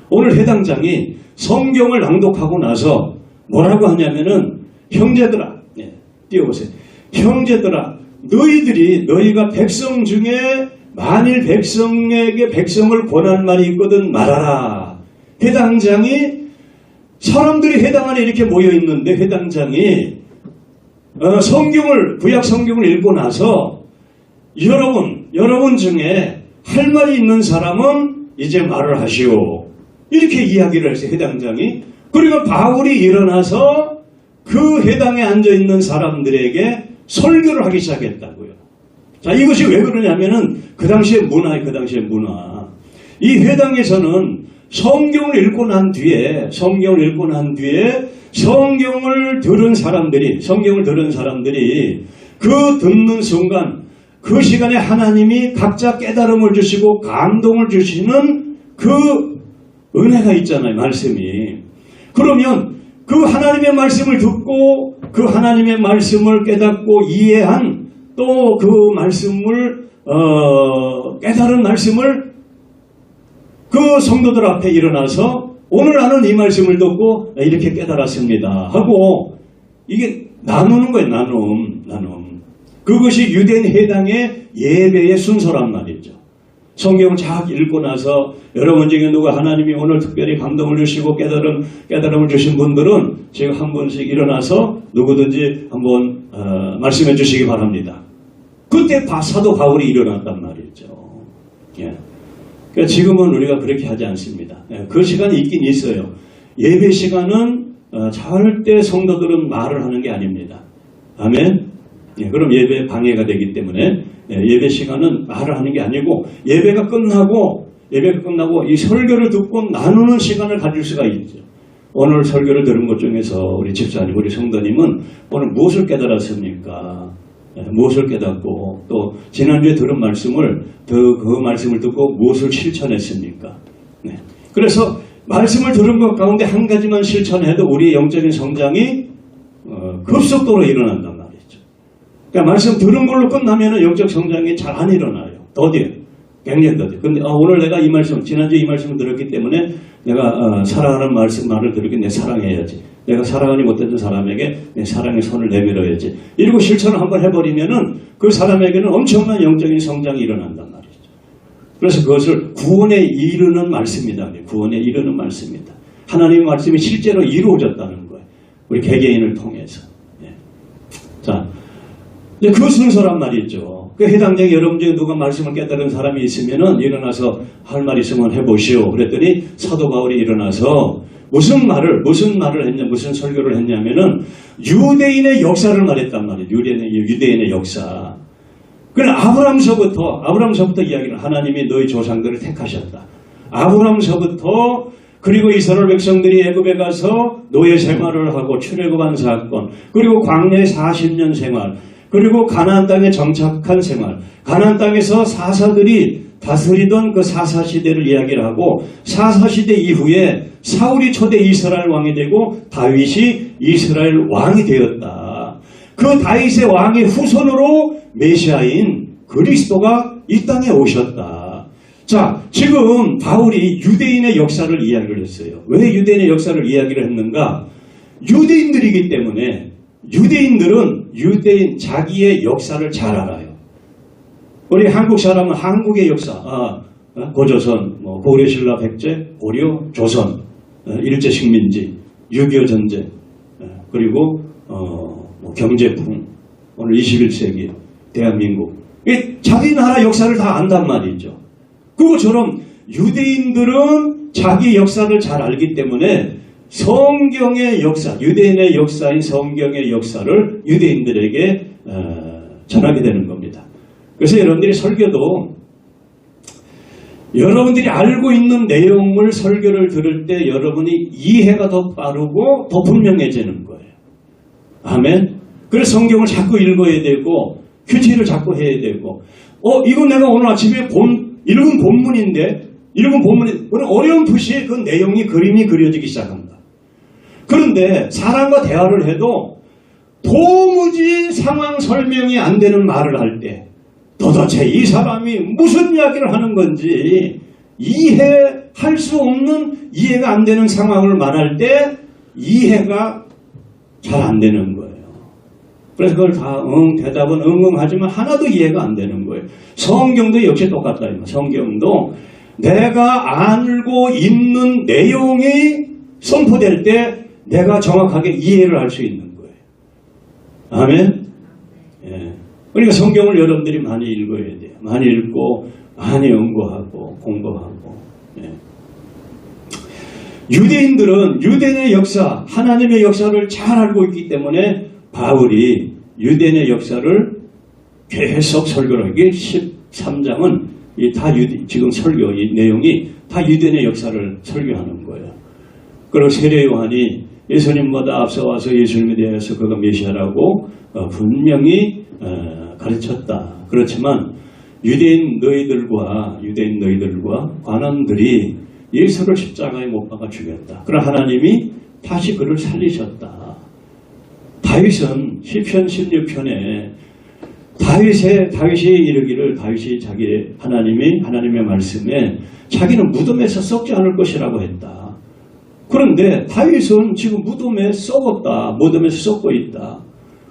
오늘 회당장이 성경을 낭독하고 나서 뭐라고 하냐면은 형제들아, 띄워보세요. 형제들아, 너희가 백성 중에 만일 백성에게 백성을 권할 말이 있거든 말하라. 회당장이 사람들이 회당 안에 이렇게 모여 있는데 회당장이 구약 성경을 읽고 나서 여러분 중에 할 말이 있는 사람은 이제 말을 하시오. 이렇게 이야기를 했어요. 회당장이. 그리고 바울이 일어나서 그 회당에 앉아있는 사람들에게 설교를 하기 시작했다고요. 자, 이것이 왜 그러냐면은 그 당시의 문화. 이 회당에서는 성경을 읽고 난 뒤에 성경을 들은 사람들이 그 듣는 순간 그 시간에 하나님이 각자 깨달음을 주시고 감동을 주시는 그 은혜가 있잖아요. 말씀이. 그러면 그 하나님의 말씀을 듣고 그 하나님의 말씀을 깨닫고 이해한 또 그 말씀을 깨달은 말씀을 그 성도들 앞에 일어나서 오늘 나는 이 말씀을 듣고 이렇게 깨달았습니다 하고 이게 나누는 거예요. 나눔. 그것이 유대인 해당의 예배의 순서란 말이죠. 성경을 쫙 읽고 나서 여러분 중에 누가 하나님이 오늘 특별히 감동을 주시고 깨달음을 주신 분들은 지금 한 분씩 일어나서 누구든지 한번 말씀해 주시기 바랍니다. 그때 사도 바울이 일어났단 말이죠. 예. 그러니까 지금은 우리가 그렇게 하지 않습니다. 예. 그 시간이 있긴 있어요. 예배 시간은 절대 성도들은 말을 하는 게 아닙니다. 아멘. 예. 그럼 예배 방해가 되기 때문에 예배 시간은 말을 하는 게 아니고 예배가 끝나고 이 설교를 듣고 나누는 시간을 가질 수가 있죠. 오늘 설교를 들은 것 중에서 우리 집사님, 우리 성도님은 오늘 무엇을 깨달았습니까? 무엇을 깨닫고 또 지난주에 들은 말씀을 그 말씀을 듣고 무엇을 실천했습니까? 네. 그래서 말씀을 들은 것 가운데 한 가지만 실천해도 우리의 영적인 성장이 급속도로 일어난단 말이죠. 그러니까 말씀 들은 걸로 끝나면 영적 성장이 잘 안 일어나요. 더디요. 굉장히 더디요. 근데 오늘 내가 이 말씀, 지난주에 이 말씀을 들었기 때문에 내가 사랑하는 말을 들었기 내 사랑해야지. 내가 사랑하지 못했던 사람에게 내 사랑의 손을 내밀어야지. 이러고 실천을 한번 해버리면은 그 사람에게는 엄청난 영적인 성장이 일어난단 말이죠. 그래서 그것을 구원에 이르는 말씀이다. 구원에 이르는 말씀이다. 하나님의 말씀이 실제로 이루어졌다는 거예요. 우리 개개인을 통해서. 예. 자, 그 순서란 말이죠. 그 해당자에 여러분 중에 누가 말씀을 깨달은 사람이 있으면은 일어나서 할 말 있으면 해보시오. 그랬더니 사도 바울이 일어나서 무슨 설교를 했냐면은 유대인의 역사를 말했단 말이에요. 유대인의 역사. 그럼 아브라함서부터 이야기를 하나님이 너희 조상들을 택하셨다. 아브라함서부터 그리고 이스라엘 백성들이 애굽에 가서 노예 생활을 하고 출애굽한 사건, 그리고 광야의 40년 생활, 그리고 가나안 땅에 정착한 생활, 가나안 땅에서 사사들이 다스리던 그 사사시대를 이야기를 하고 사사시대 이후에 사울이 초대 이스라엘 왕이 되고 다윗이 이스라엘 왕이 되었다. 그 다윗의 왕의 후손으로 메시아인 그리스도가 이 땅에 오셨다. 자, 지금 바울이 유대인의 역사를 이야기를 했어요. 왜 유대인의 역사를 이야기를 했는가? 유대인들이기 때문에 유대인 자기의 역사를 잘 알아요. 우리 한국 사람은 한국의 역사, 고조선, 고려신라 백제, 고려, 조선, 일제식민지, 6.25 전쟁, 그리고 경제풍, 오늘 21세기 대한민국. 자기 나라 역사를 다 안단 말이죠. 그것처럼 유대인들은 자기 역사를 잘 알기 때문에 성경의 역사, 유대인의 역사인 성경의 역사를 유대인들에게 전하게 되는 겁니다. 그래서 여러분들이 설교도 여러분들이 알고 있는 내용을 설교를 들을 때 여러분이 이해가 더 빠르고 더 분명해지는 거예요. 아멘. 그래서 성경을 자꾸 읽어야 되고 큐티를 자꾸 해야 되고 이거 내가 오늘 아침에 읽은 본문인데 오늘 어려운 표시에 그 내용이 그림이 그려지기 시작합니다. 그런데 사람과 대화를 해도 도무지 상황 설명이 안 되는 말을 할 때 도대체 이 사람이 무슨 이야기를 하는 건지 이해할 수 없는 이해가 안 되는 상황을 말할 때 이해가 잘 안 되는 거예요. 그래서 그걸 다 대답은 하지만 하나도 이해가 안 되는 거예요. 성경도 역시 똑같다. 성경도 내가 알고 있는 내용이 선포될 때 내가 정확하게 이해를 할 수 있는 거예요. 아멘. 예. 그러니까 성경을 여러분들이 많이 읽어야 돼요. 많이 읽고 많이 연구하고 공부하고. 예. 유대인들은 유대인의 역사, 하나님의 역사를 잘 알고 있기 때문에 바울이 유대인의 역사를 계속 설교를 하게 13장은 다 지금 설교 이 내용이 다 유대인의 역사를 설교하는 거예요. 그리고 세례 요한이 예수님보다 앞서와서 예수님에 대해서 그가 메시아라고 분명히 가르쳤다. 그렇지만 유대인 너희들과 관원들이 예수를 십자가에 못 박아 죽였다. 그러나 하나님이 다시 그를 살리셨다. 다윗은 시편 16편에 다윗이 이르기를 다윗이 하나님의 말씀에 자기는 무덤에서 썩지 않을 것이라고 했다. 그런데 다윗은 지금 무덤에 썩었다. 무덤에서 썩고 있다.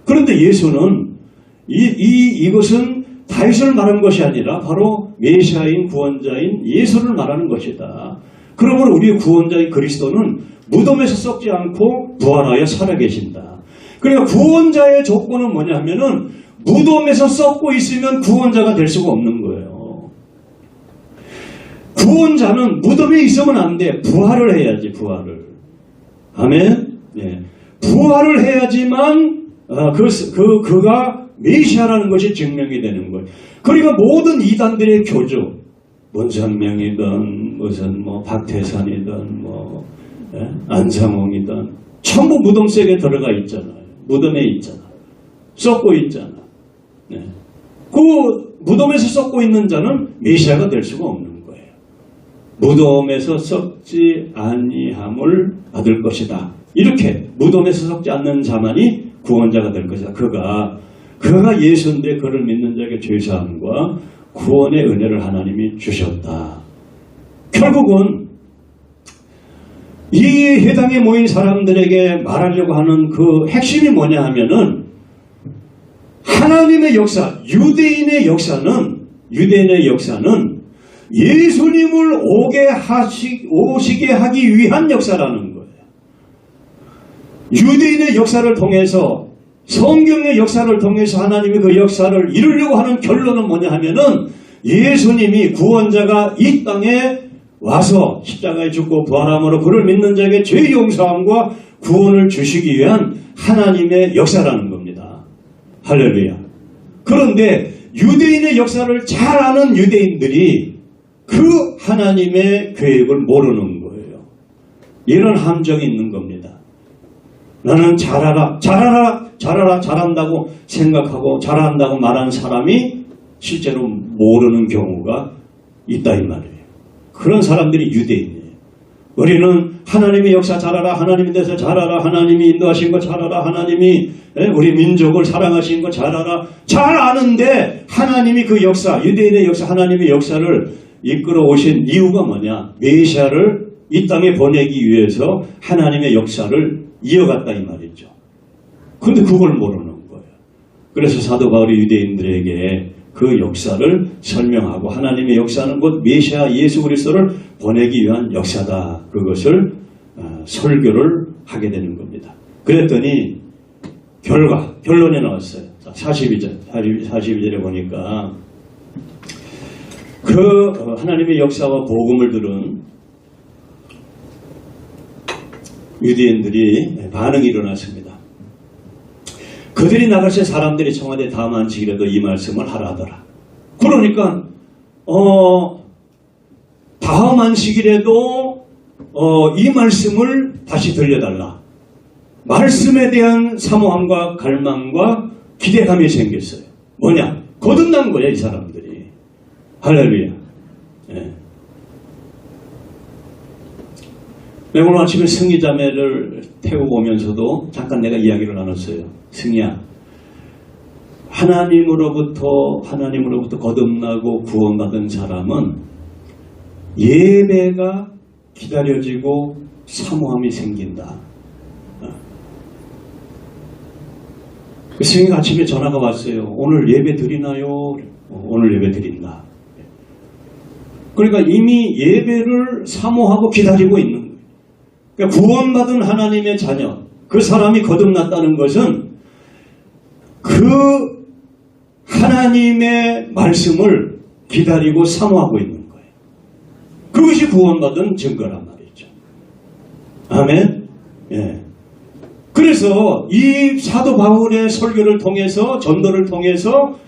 그런데 예수는 이것은 다윗을 말하는 것이 아니라 바로 메시아인 구원자인 예수를 말하는 것이다. 그러므로 우리의 구원자인 그리스도는 무덤에서 썩지 않고 부활하여 살아계신다. 그러니까 구원자의 조건은 뭐냐면은 무덤에서 썩고 있으면 구원자가 될 수가 없는 거예요. 구원자는 무덤에 있으면 안 돼. 부활을 해야지, 부활을. 아멘? 네. 부활을 해야지만 그가 메시아라는 것이 증명이 되는 거예요. 그러니까 모든 이단들의 교주, 문선명이든 무슨 박태산이든 안상홍이든 전부 무덤 속에 들어가 있잖아요. 무덤에 있잖아. 썩고 있잖아. 네. 그 무덤에서 썩고 있는 자는 메시아가 될 수가 없는 거예요. 무덤에서 썩지 아니함을 받을 것이다. 이렇게 무덤에서 썩지 않는 자만이 구원자가 될 것이다. 그가 예수인데 그를 믿는 자에게 죄사함과 구원의 은혜를 하나님이 주셨다. 결국은 이 회당에 모인 사람들에게 말하려고 하는 그 핵심이 뭐냐 하면은 하나님의 역사, 유대인의 역사는 예수님을 오시게 하기 위한 역사라는 거예요. 유대인의 역사를 통해서, 성경의 역사를 통해서 하나님이 그 역사를 이루려고 하는 결론은 뭐냐 하면은 예수님이 구원자가 이 땅에 와서 십자가에 죽고 부활함으로 그를 믿는 자에게 죄 용서함과 구원을 주시기 위한 하나님의 역사라는 겁니다. 할렐루야. 그런데 유대인의 역사를 잘 아는 유대인들이 그 하나님의 계획을 모르는 거예요. 이런 함정이 있는 겁니다. 나는 잘한다고 생각하고 잘한다고 말하는 사람이 실제로 모르는 경우가 있다 이 말이에요. 그런 사람들이 유대인이에요. 우리는 하나님의 역사 잘 알아, 하나님에 대해서 잘 알아, 하나님이 인도하신 거 잘 알아, 하나님이 우리 민족을 사랑하신 거 잘 알아, 잘 아는데 하나님이 그 역사, 유대인의 역사, 하나님의 역사를 이끌어 오신 이유가 뭐냐? 메시아를 이 땅에 보내기 위해서 하나님의 역사를 이어갔다 이 말이죠. 그런데 그걸 모르는 거예요. 그래서 사도 바울이 유대인들에게 그 역사를 설명하고 하나님의 역사는 곧 메시아 예수 그리스도를 보내기 위한 역사다. 그것을 설교를 하게 되는 겁니다. 그랬더니 결론이 나왔어요. 42절에 보니까 그 하나님의 역사와 복음을 들은 유대인들이 반응이 일어났습니다. 그들이 나가실 사람들이 청와대 다음 안식일에도 이 말씀을 하라 하더라. 그러니까 다음 안식일에도 이 말씀을 다시 들려달라. 말씀에 대한 사모함과 갈망과 기대감이 생겼어요. 뭐냐? 거듭난 거예요, 이 사람들이. 할렐루야. 네. 오늘 아침에 승희 자매를 태우고 오면서도 잠깐 내가 이야기를 나눴어요. 승희야, 하나님으로부터 거듭나고 구원받은 사람은 예배가 기다려지고 사모함이 생긴다. 승희가 아침에 전화가 왔어요. 오늘 예배 드리나요? 오늘 예배 드린다. 그러니까 이미 예배를 사모하고 기다리고 있는 거예요. 그러니까 구원받은 하나님의 자녀, 그 사람이 거듭났다는 것은 그 하나님의 말씀을 기다리고 사모하고 있는 거예요. 그것이 구원받은 증거란 말이죠. 아멘. 예. 그래서 이 사도 바울의 설교를 통해서, 전도를 통해서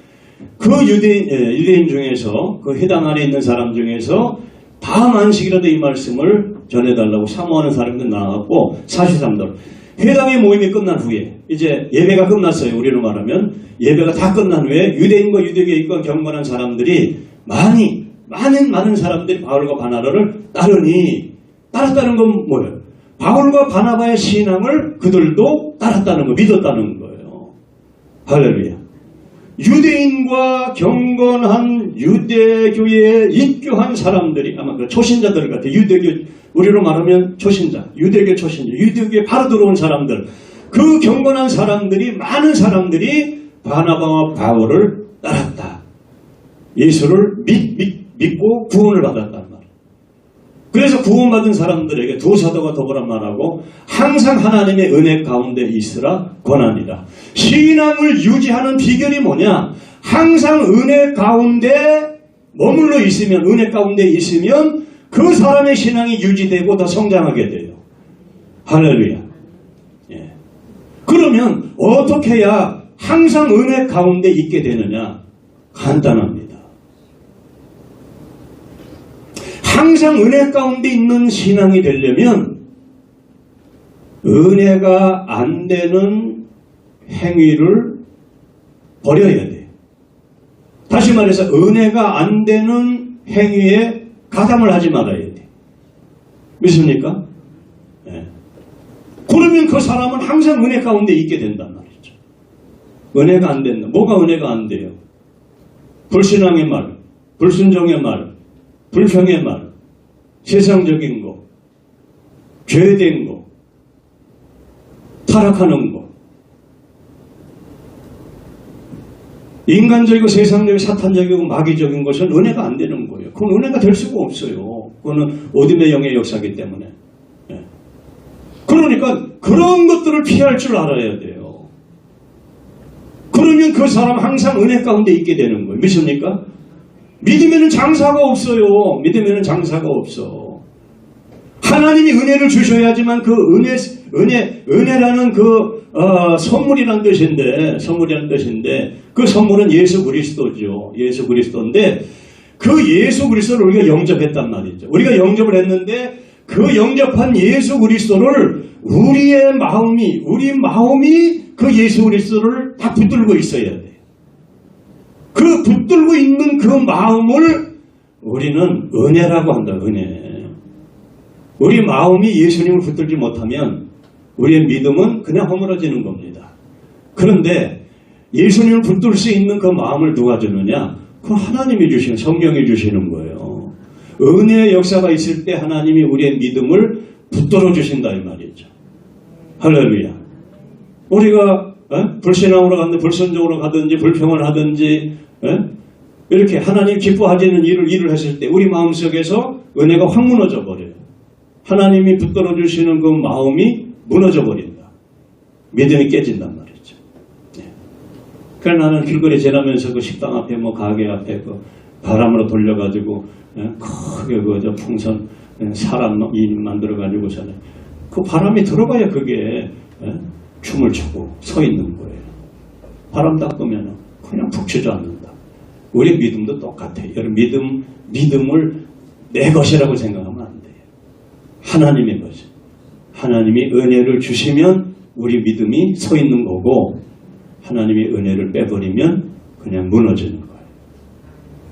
그 유대인 중에서, 그 회당 안에 있는 사람 중에서 다음 안식이라도 이 말씀을 전해달라고 사모하는 사람들 나왔고, 43절. 회당의 모임이 끝난 후에, 이제 예배가 끝났어요. 우리로 말하면 예배가 다 끝난 후에 유대인과 유대교인과 경건한 사람들이 많은 사람들이 바울과 바나바를 따랐다는 건 뭐예요? 바울과 바나바의 신앙을 그들도 따랐다는 거, 믿었다는 거예요. 할렐루야. 유대인과 경건한 유대교에 입교한 사람들이, 아마 그 초신자들 같아요. 우리로 말하면 유대교 초신자, 유대교에 바로 들어온 사람들, 그 경건한 사람들이, 많은 사람들이 바나바와 바울을 따랐다. 예수를 믿고 구원을 받았단 말이에요. 그래서 구원받은 사람들에게 두 사도가 더불어 말하고 항상 하나님의 은혜 가운데 있으라 권하니라. 신앙을 유지하는 비결이 뭐냐? 항상 은혜 가운데 머물러 있으면, 은혜 가운데 있으면 그 사람의 신앙이 유지되고 더 성장하게 돼요. 할렐루야. 예. 그러면 어떻게 해야 항상 은혜 가운데 있게 되느냐? 간단합니다. 항상 은혜 가운데 있는 신앙이 되려면 은혜가 안 되는 행위를 버려야 돼요. 다시 말해서 은혜가 안 되는 행위에 가담을 하지 말아야 돼요. 믿습니까? 네. 그러면 그 사람은 항상 은혜 가운데 있게 된단 말이죠. 은혜가 안 된다. 뭐가 은혜가 안 돼요? 불신앙의 말, 불순종의 말, 불평의 말, 세상적인 거, 죄된 거, 타락하는 거, 인간적이고 세상적이고 사탄적이고 마귀적인 것은 은혜가 안 되는 거예요. 그건 은혜가 될 수가 없어요. 그거는 어둠의 영의 역사이기 때문에. 네. 그러니까 그런 것들을 피할 줄 알아야 돼요. 그러면 그 사람 항상 은혜 가운데 있게 되는 거예요. 믿습니까? 믿으면 장사가 없어요. 믿으면 장사가 없어. 하나님이 은혜를 주셔야지만 그 은혜라는 그 선물이란 뜻인데 그 선물은 예수 그리스도죠. 예수 그리스도인데 그 예수 그리스도를 우리가 영접했단 말이죠. 우리가 영접을 했는데 그 영접한 예수 그리스도를 우리 마음이 그 예수 그리스도를 다 붙들고 있어야 돼요. 그 붙들고 있는 그 마음을 우리는 은혜라고 한다. 은혜. 우리 마음이 예수님을 붙들지 못하면 우리의 믿음은 그냥 허물어지는 겁니다. 그런데 예수님을 붙들 수 있는 그 마음을 누가 주느냐? 그건 하나님이 주시는, 성령이 주시는 거예요. 은혜의 역사가 있을 때 하나님이 우리의 믿음을 붙들어 주신다 이 말이죠. 할렐루야. 우리가 불신앙으로 가든지 불순종으로 가든지 불평을 하든지 이렇게 하나님 기뻐하지는 일을 했을 때 우리 마음속에서 은혜가 확 무너져 버려요. 하나님이 붙들어 주시는 그 마음이 무너져 버린다. 믿음이 깨진단 말이죠. 네. 그래서 나는 길거리 지나면서 그 식당 앞에 뭐 가게 앞에 그 바람으로 돌려가지고 크게 그 풍선 사람 만들어가지고서는 그 바람이 들어가야 그게 춤을 추고 서 있는 거예요. 바람 닦으면 그냥 푹 주저앉는다. 우리 믿음도 똑같아요. 여러분 믿음을 내 것이라고 생각하면 안 돼요. 하나님의 것이. 하나님이 은혜를 주시면 우리 믿음이 서 있는 거고 하나님이 은혜를 빼버리면 그냥 무너지는 거예요.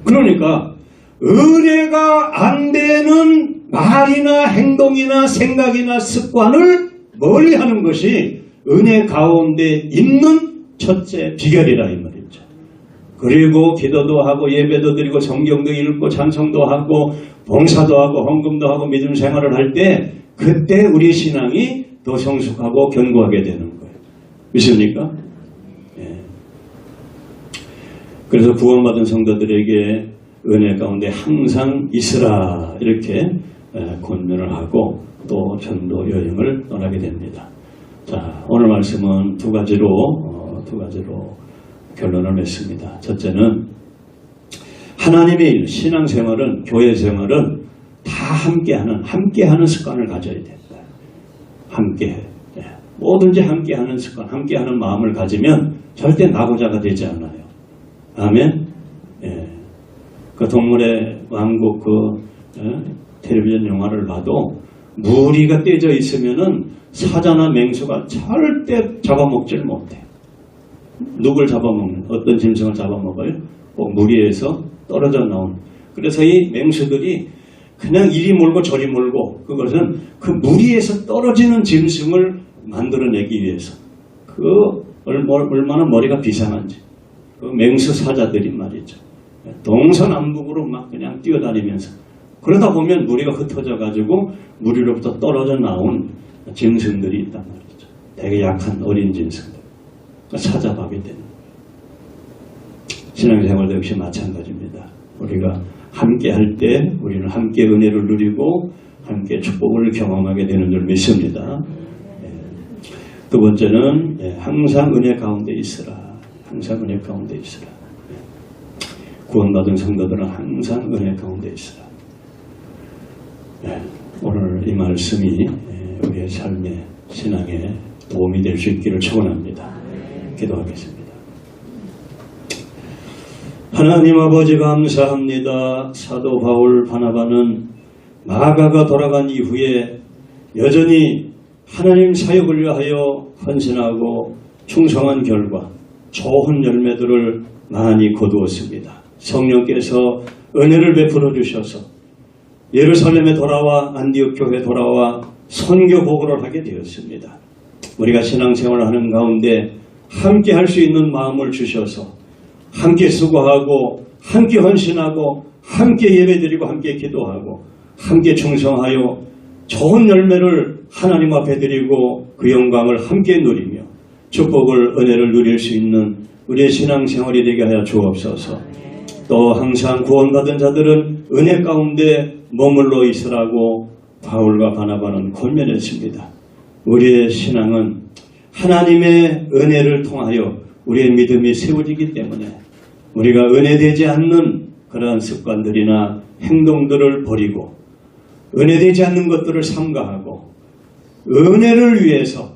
그러니까 은혜가 안 되는 말이나 행동이나 생각이나 습관을 멀리하는 것이 은혜 가운데 있는 첫째 비결이라 이 말이죠. 그리고 기도도 하고 예배도 드리고 성경도 읽고 찬송도 하고 봉사도 하고 헌금도 하고 믿음 생활을 할 때 그때 우리 신앙이 더 성숙하고 견고하게 되는 거예요. 믿습니까? 예. 그래서 구원받은 성도들에게 은혜 가운데 항상 있으라 이렇게 권면을 하고 또 전도 여행을 떠나게 됩니다. 자, 오늘 말씀은 두 가지로 결론을 맺습니다. 첫째는 하나님의 일, 신앙생활은 교회 생활은 다 함께하는 습관을 가져야 된다. 함께해. 뭐든지 함께하는 습관, 함께하는 마음을 가지면 절대 나고자가 되지 않아요. 아멘. 예. 그 동물의 왕국 텔레비전 영화를 봐도 무리가 떼져 있으면은 사자나 맹수가 절대 잡아먹질 못해. 누굴 잡아먹는? 어떤 짐승을 잡아먹어요? 꼭 무리에서 떨어져 나온. 그래서 이 맹수들이 그냥 이리 몰고 저리 몰고 그것은 그 무리에서 떨어지는 짐승을 만들어내기 위해서 그 얼마나 머리가 비상한지 그 맹수 사자들이 말이죠. 동서남북으로 막 그냥 뛰어다니면서 그러다 보면 무리가 흩어져 가지고 무리로부터 떨어져 나온 짐승들이 있단 말이죠. 되게 약한 어린 짐승들. 찾아가게 되는. 신앙생활도 역시 마찬가지입니다. 우리가 함께 할 때 우리는 함께 은혜를 누리고 함께 축복을 경험하게 되는 줄 믿습니다. 두 번째는 항상 은혜 가운데 있으라. 항상 은혜 가운데 있으라. 구원받은 성도들은 항상 은혜 가운데 있으라. 오늘 이 말씀이 우리의 삶의 신앙에 도움이 될 수 있기를 축원합니다. 기도하겠습니다. 하나님 아버지 감사합니다. 사도 바울 바나바는 마가가 돌아간 이후에 여전히 하나님 사역을 위하여 헌신하고 충성한 결과 좋은 열매들을 많이 거두었습니다. 성령께서 은혜를 베풀어 주셔서 예루살렘에 돌아와 안디옥 교회에 돌아와 선교 보고를 하게 되었습니다. 우리가 신앙생활을 하는 가운데 함께 할 수 있는 마음을 주셔서 함께 수고하고 함께 헌신하고 함께 예배드리고 함께 기도하고 함께 충성하여 좋은 열매를 하나님 앞에 드리고 그 영광을 함께 누리며 축복을 은혜를 누릴 수 있는 우리의 신앙생활이 되게 하여 주옵소서. 또 항상 구원받은 자들은 은혜 가운데 머물러 있으라고 바울과 바나바는 권면했습니다. 우리의 신앙은 하나님의 은혜를 통하여 우리의 믿음이 세워지기 때문에 우리가 은혜되지 않는 그러한 습관들이나 행동들을 버리고 은혜되지 않는 것들을 삼가하고 은혜를 위해서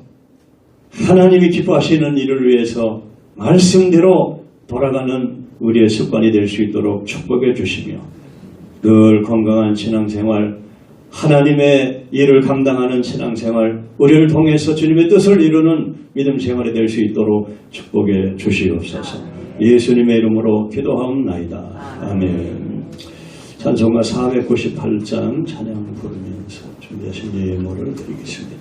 하나님이 기뻐하시는 일을 위해서 말씀대로 돌아가는 우리의 습관이 될 수 있도록 축복해 주시며 늘 건강한 신앙생활, 하나님의 일을 감당하는 신앙생활, 우리를 통해서 주님의 뜻을 이루는 믿음 생활이 될 수 있도록 축복해 주시옵소서. 예수님의 이름으로 기도하옵나이다. 아멘. 찬송가 498장 찬양 부르면서 준비하신 예물을 드리겠습니다.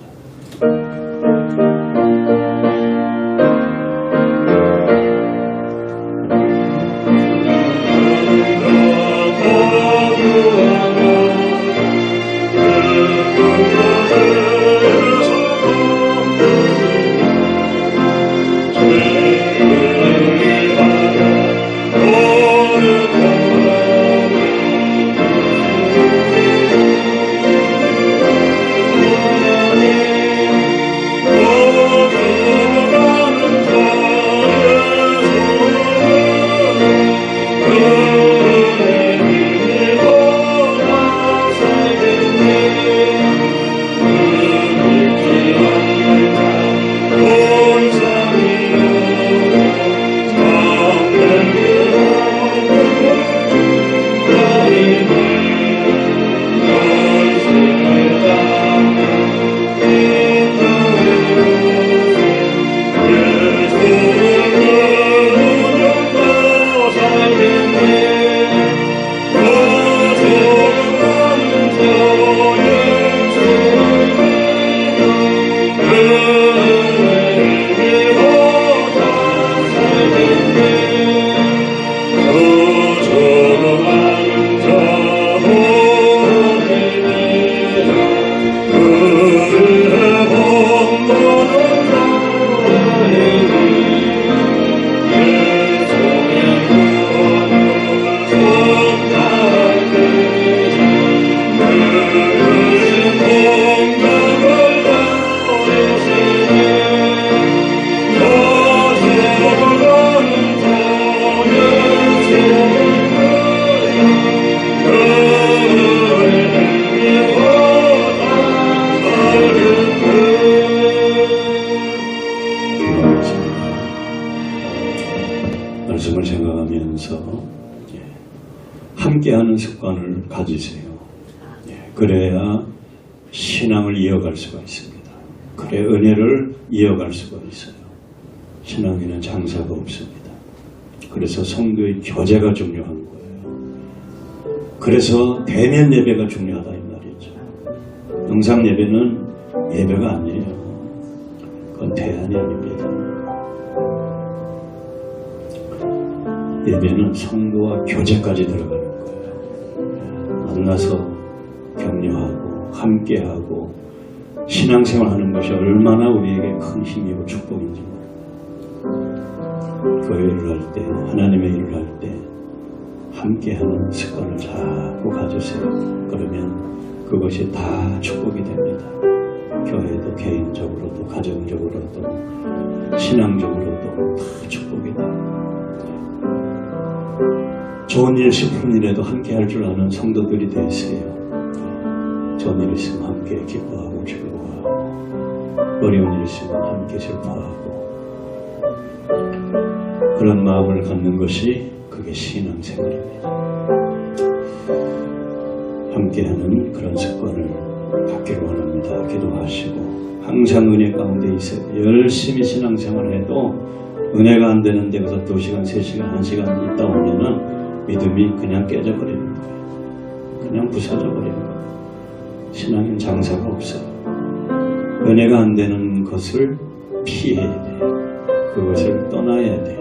말씀을 생각하면서 함께하는 습관을 가지세요. 그래야 신앙을 이어갈 수가 있습니다. 그래 은혜를 이어갈 수가 있어요. 신앙에는 장사가 없습니다. 그래서 성도의 교제가 중요한 거예요. 그래서 대면 예배가 중요하다 이 말이죠. 영상 예배는 예배가 아니에요. 그건 대안이 아닙니다. 예배는 성도와 교제까지 들어가는 거예요. 만나서 격려하고 함께하고 신앙생활하는 것이 얼마나 우리에게 큰 힘이고 축복인지. 교회를 할 때, 하나님의 일을 할 때 함께하는 습관을 자꾸 가지세요. 그러면 그것이 다 축복이 됩니다. 교회도 개인적으로도 가정적으로도 신앙적으로도 다 축복이 돼요. 좋은 일, 슬픈 일에도 함께 할 줄 아는 성도들이 되세요. 좋은 일 있으면 함께 기뻐하고 즐거워하고, 어려운 일 있으면 함께 슬퍼하고, 그런 마음을 갖는 것이 그게 신앙생활입니다. 함께하는 그런 습관을 갖기를 원합니다. 기도하시고 항상 은혜 가운데 있어요. 열심히 신앙생활을 해도 은혜가 안 되는 데서 2시간, 3시간, 1시간 있다 오면은 믿음이 그냥 깨져버리는 거예요. 그냥 부서져버리는 거예요. 신앙엔 장사가 없어요. 은혜가 안 되는 것을 피해야 돼요. 그것을 떠나야 돼요.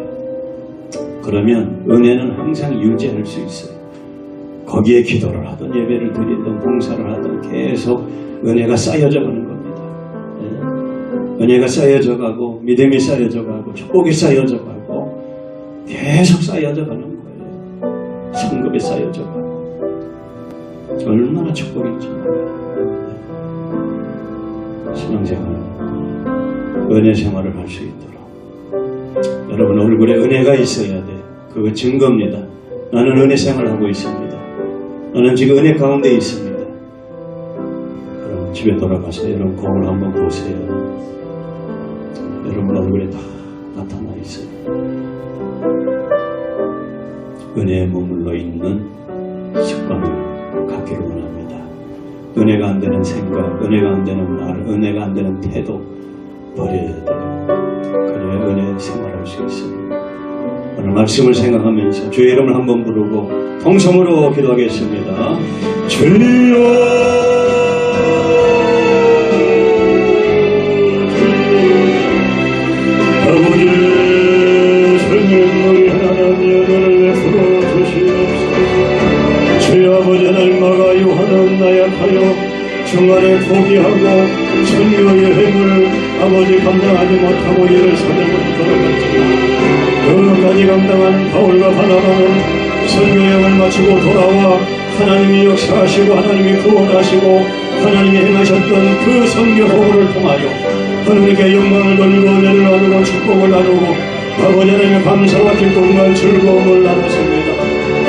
그러면 은혜는 항상 유지할 수 있어요. 거기에 기도를 하든 예배를 드리든 봉사를 하든 계속 은혜가 쌓여져 가는 겁니다. 은혜가 쌓여져 가고 믿음이 쌓여져 가고 축복이 쌓여져 가고 계속 쌓여져 가는 거예요. 성급이 쌓여져 가고 얼마나 축복인지 몰라요. 신앙생활, 은혜 생활을 할 수 있도록 여러분 얼굴에 은혜가 있어야 돼. 그거 증거입니다. 나는 은혜 생활을 하고 있습니다. 나는 지금 은혜 가운데 있습니다. 그럼 집에 돌아가서 여러분 거울 한번 보세요. 여러분 얼굴에 다 나타나 있어요. 은혜에 머물러 있는 습관을 갖기를 원합니다. 은혜가 안 되는 생각, 은혜가 안 되는 말, 은혜가 안 되는 태도 버려야 돼요. 그래야 은혜 생활할 수 있습니다. 오늘 말씀을 생각하면서 주의 이름을 한번 부르고 통성으로 기도하겠습니다. 주여 아버지 성령 우리 하나님 은혜를 베풀어 주시옵소서. 주여 아버지 날마가 유한한 나약하여 중간에 포기하고 선교 여행을 아버지 감당하지 못하고 이를 사명으로 돌아갔지만 끝까지 감당한 바울과 바나바는 선교 여행을 마치고 돌아와 하나님이 역사하시고 하나님이 구원하시고 하나님이 행하셨던 그 선교 호흡을 통하여 하나님께 영광을 돌리고 은혜를 나누고 축복을 나누고 아버지 하나님의 감사와 기쁨과 즐거움을 나눴습니다.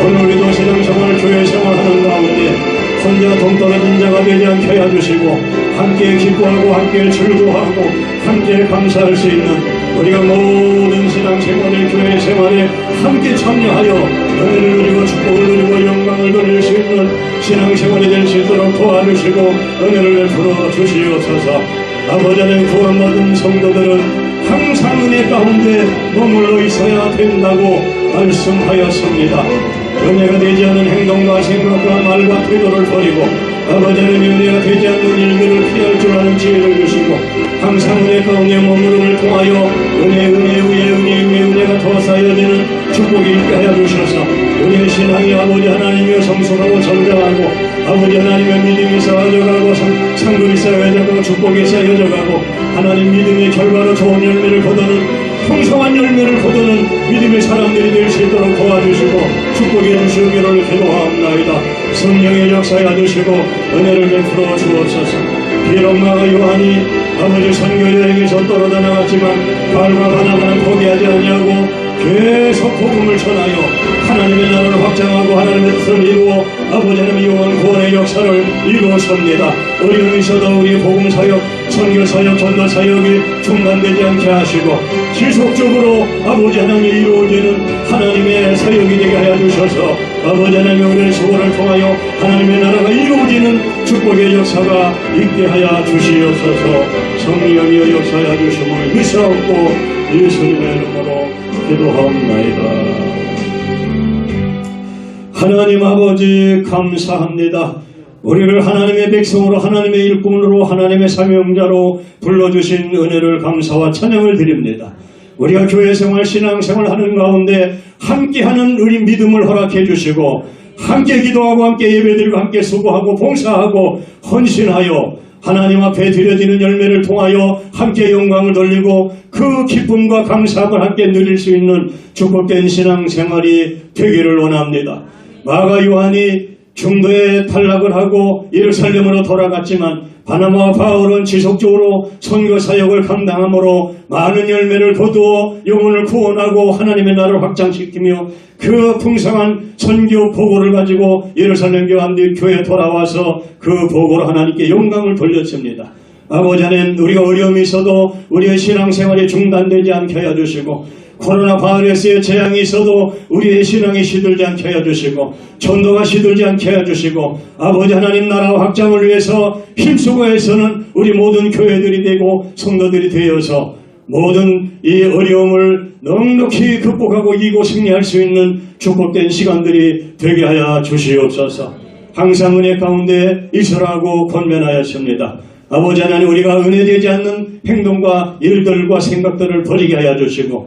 오늘 우리도 신앙생활 교회 생활하는 가운데 혼자 동떨어진 자가 되지 않게 해주시고 함께 기뻐하고 함께 즐거워하고 함께 감사할 수 있는 우리가 모든 신앙생활의 교회 생활에 함께 참여하여 은혜를 누리고 축복을 누리고 영광을 누릴 수 있는 신앙생활이 될 수 있도록 도와주시고 은혜를 베풀어 주시옵소서. 아버지 하나님 구원받은 성도들은 항상 은혜 가운데 머물러 있어야 된다고 말씀하였습니다. 은혜가 되지 않은 행동과 생각과 말과 태도를 버리고 아버지 하나님의 은혜가 되지 않는 일들을 피할 줄 아는 지혜를 주시고 항상 은혜 가운데 머무름을 통하여 은혜 위에 은혜가 더 쌓여지는 축복이 있게 하여 주셔서 우리의 신앙이 아버지 하나님의 성숙하고 성장하고 아버지 하나님의 믿음이 쌓여져가고 상급이 쌓여져가고 축복이 쌓여져가고 하나님 믿음의 결과로 좋은 열매를 거두는 풍성한 열매를 거두는 믿음의 사람들이 될 수 있도록 도와주시고 축복해 주시기를 기도하옵나이다. 성령의 역사해 주시고 은혜를 베풀어 주옵소서. 비록 마가 요한이 아버지 선교 여행에서 떨어져 나갔지만 바울과 바나바는 포기하지 아니하고 계속 복음을 전하여 하나님의 나라를 확장하고 하나님의 뜻을 이루어 아버지 하나님의 영원 구원의 역사를 이루었습니다. 어려움이 있어도 우리 복음 사역, 선교 사역, 전도 사역이 중단되지 않게 하시고 지속적으로 아버지 하나님이 이루어지는 하나님의 사역이 되게 하여 주셔서 아버지 하나님의 은혜의 수고를 통하여 하나님의 나라가 이루어지는 축복의 역사가 있게 하여 주시옵소서. 성령이여 역사하여 주심을 믿사옵고 예수님의 이름으로 기도하옵나이다. 하나님 아버지 감사합니다. 우리를 하나님의 백성으로 하나님의 일꾼으로 하나님의 사명자로 불러주신 은혜를 감사와 찬양을 드립니다. 우리가 교회생활 신앙생활 하는 가운데 함께하는 우리 믿음을 허락해 주시고 함께 기도하고 함께 예배드리고 함께 수고하고 봉사하고 헌신하여 하나님 앞에 드려지는 열매를 통하여 함께 영광을 돌리고 그 기쁨과 감사함을 함께 누릴 수 있는 축복된 신앙생활이 되기를 원합니다. 마가 요한이 중도에 탈락을 하고 예루살렘으로 돌아갔지만 바나바와 바울은 지속적으로 선교 사역을 감당함으로 많은 열매를 거두어 영혼을 구원하고 하나님의 나라를 확장시키며 그 풍성한 선교 보고를 가지고 예루살렘 교회에 돌아와서 그 보고로 하나님께 영광을 돌렸습니다. 아버지 하나님, 우리가 어려움이 있어도 우리의 신앙생활이 중단되지 않게 하여 주시고 코로나 바이러스의 재앙이 있어도 우리의 신앙이 시들지 않게 하여 주시고 전도가 시들지 않게 하여 주시고 아버지 하나님 나라 확장을 위해서 힘쓰고 해서는 우리 모든 교회들이 되고 성도들이 되어서 모든 이 어려움을 넉넉히 극복하고 이기고 승리할 수 있는 축복된 시간들이 되게 하여 주시옵소서. 항상 은혜 가운데 있으라고 권면하였습니다. 아버지 하나님, 우리가 은혜되지 않는 행동과 일들과 생각들을 버리게 하여 주시고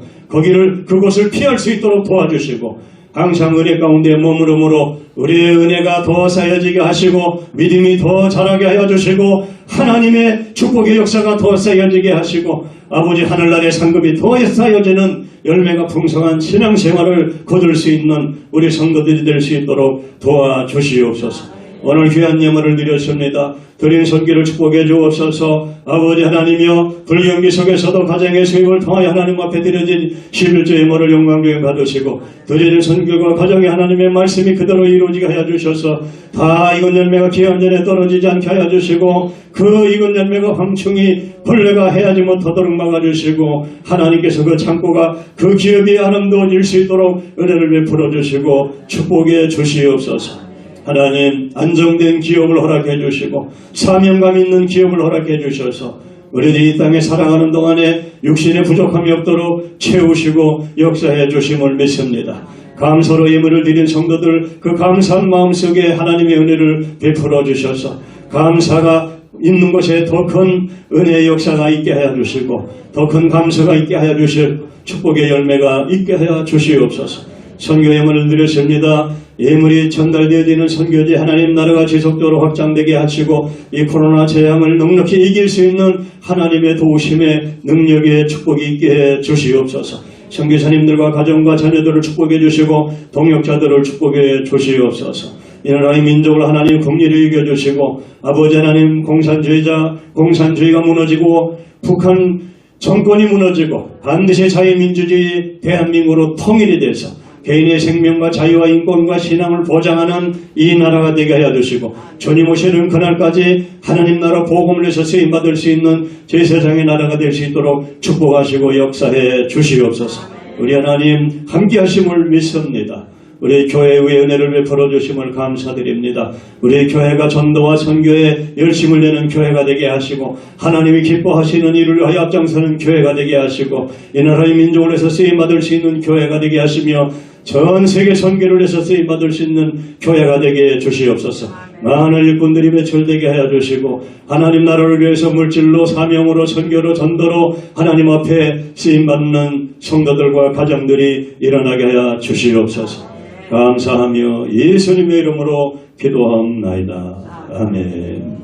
그곳을 피할 수 있도록 도와주시고 항상 은혜 가운데 머무름으로 우리의 은혜가 더 쌓여지게 하시고 믿음이 더 자라게 하여 주시고 하나님의 축복의 역사가 더 쌓여지게 하시고 아버지 하늘나라의 상급이 더 쌓여지는 열매가 풍성한 신앙생활을 거둘 수 있는 우리 성도들이 될 수 있도록 도와주시옵소서. 오늘 귀한 예물을 드렸습니다. 드린 선기를 축복해 주옵소서. 아버지 하나님이여, 불경기 속에서도 가정의 수입을 통하여 하나님 앞에 드려진 11조 예물을 영광중에 받으시고 드려진 선교가 가정에 하나님의 말씀이 그대로 이루어지게 하여 주셔서 다 익은 열매가 기한 전에 떨어지지 않게 하여 주시고 그 익은 열매가 황충이 벌레가 해하지 못하도록 막아주시고 하나님께서 그 창고가 그 기업이 아름다워질 수 있도록 은혜를 베풀어 주시고 축복해 주시옵소서. 하나님, 안정된 기업을 허락해 주시고 사명감 있는 기업을 허락해 주셔서 우리들이 이 땅에 살아가는 동안에 육신의 부족함이 없도록 채우시고 역사해 주심을 믿습니다. 감사로 예물을 드린 성도들 그 감사한 마음속에 하나님의 은혜를 베풀어 주셔서 감사가 있는 곳에 더 큰 은혜의 역사가 있게 하여 주시고 더 큰 감사가 있게 하여 주실 축복의 열매가 있게 하여 주시옵소서. 선교 예물을 드렸습니다. 예물이 전달되어지는 선교지 하나님 나라가 지속적으로 확장되게 하시고 이 코로나 재앙을 넉넉히 이길 수 있는 하나님의 도우심의 능력의 축복이 있게 해 주시옵소서. 선교사님들과 가정과 자녀들을 축복해 주시고 동역자들을 축복해 주시옵소서. 이 나라의 민족을 하나님 긍휼히 여겨주시고 아버지 하나님 공산주의가 무너지고 북한 정권이 무너지고 반드시 자유민주주의 대한민국으로 통일이 돼서 개인의 생명과 자유와 인권과 신앙을 보장하는 이 나라가 되게 하여 주시고 주님 오시는 그날까지 하나님 나라 복음을 위해서 쓰임받을 수 있는 제세상의 나라가 될 수 있도록 축복하시고 역사해 주시옵소서. 우리 하나님 함께 하심을 믿습니다. 우리 교회의 은혜를 베풀어 주심을 감사드립니다. 우리 교회가 전도와 선교에 열심을 내는 교회가 되게 하시고 하나님이 기뻐하시는 일을 위하여 앞장서는 교회가 되게 하시고 이 나라의 민족을 위해서 쓰임받을 수 있는 교회가 되게 하시며 전 세계 선교를 위해서 쓰임받을 수 있는 교회가 되게 주시옵소서. 많은 일꾼들이 배출되게 하여 주시고 하나님 나라를 위해서 물질로 사명으로 선교로 전도로 하나님 앞에 쓰임받는 성도들과 가정들이 일어나게 하여 주시옵소서. 감사하며 예수님의 이름으로 기도하옵나이다. 아멘.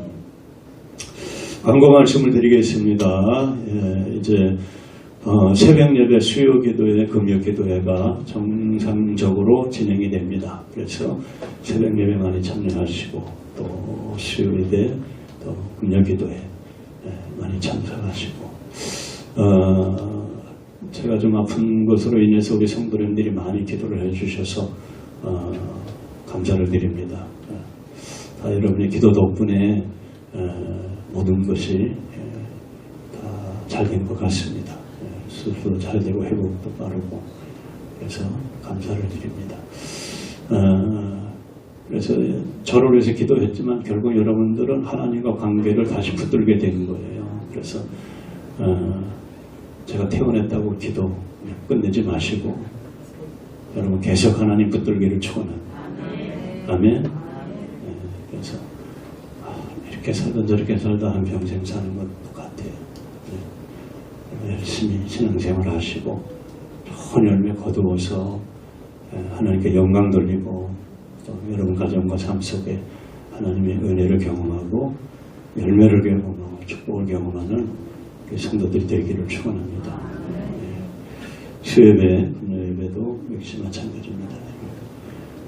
광고 말씀을 드리겠습니다. 이제 새벽 예배, 수요 기도회, 금요 기도회가 정상적으로 진행이 됩니다. 그래서 새벽 예배 많이 참여하시고 또 수요 예배, 또 금요 기도회 많이 참석하시고 제가 좀 아픈 것으로 인해서 우리 성도님들이 많이 기도를 해주셔서 감사를 드립니다. 다 여러분의 기도 덕분에 모든 것이 다 잘 된 것 같습니다. 수술도 잘 되고 회복도 빠르고 그래서 감사를 드립니다. 그래서 저를 위해서 기도했지만 결국 여러분들은 하나님과 관계를 다시 붙들게 된 거예요. 그래서 제가 퇴원했다고 기도 끝내지 마시고 여러분 계속 하나님 붙들기를 축원합니다. 아멘. 그래서 이렇게 살다 저렇게 살다 한 평생 사는 건 똑같아요. 열심히 신앙생활 하시고 좋은 열매 거두어서 하나님께 영광 돌리고 또 여러분 가정과 삶 속에 하나님의 은혜를 경험하고 열매를 경험하고 축복을 경험하는 성도들이 되기를 축원합니다. 수예배, 분야예배도 역시 마찬가지입니다.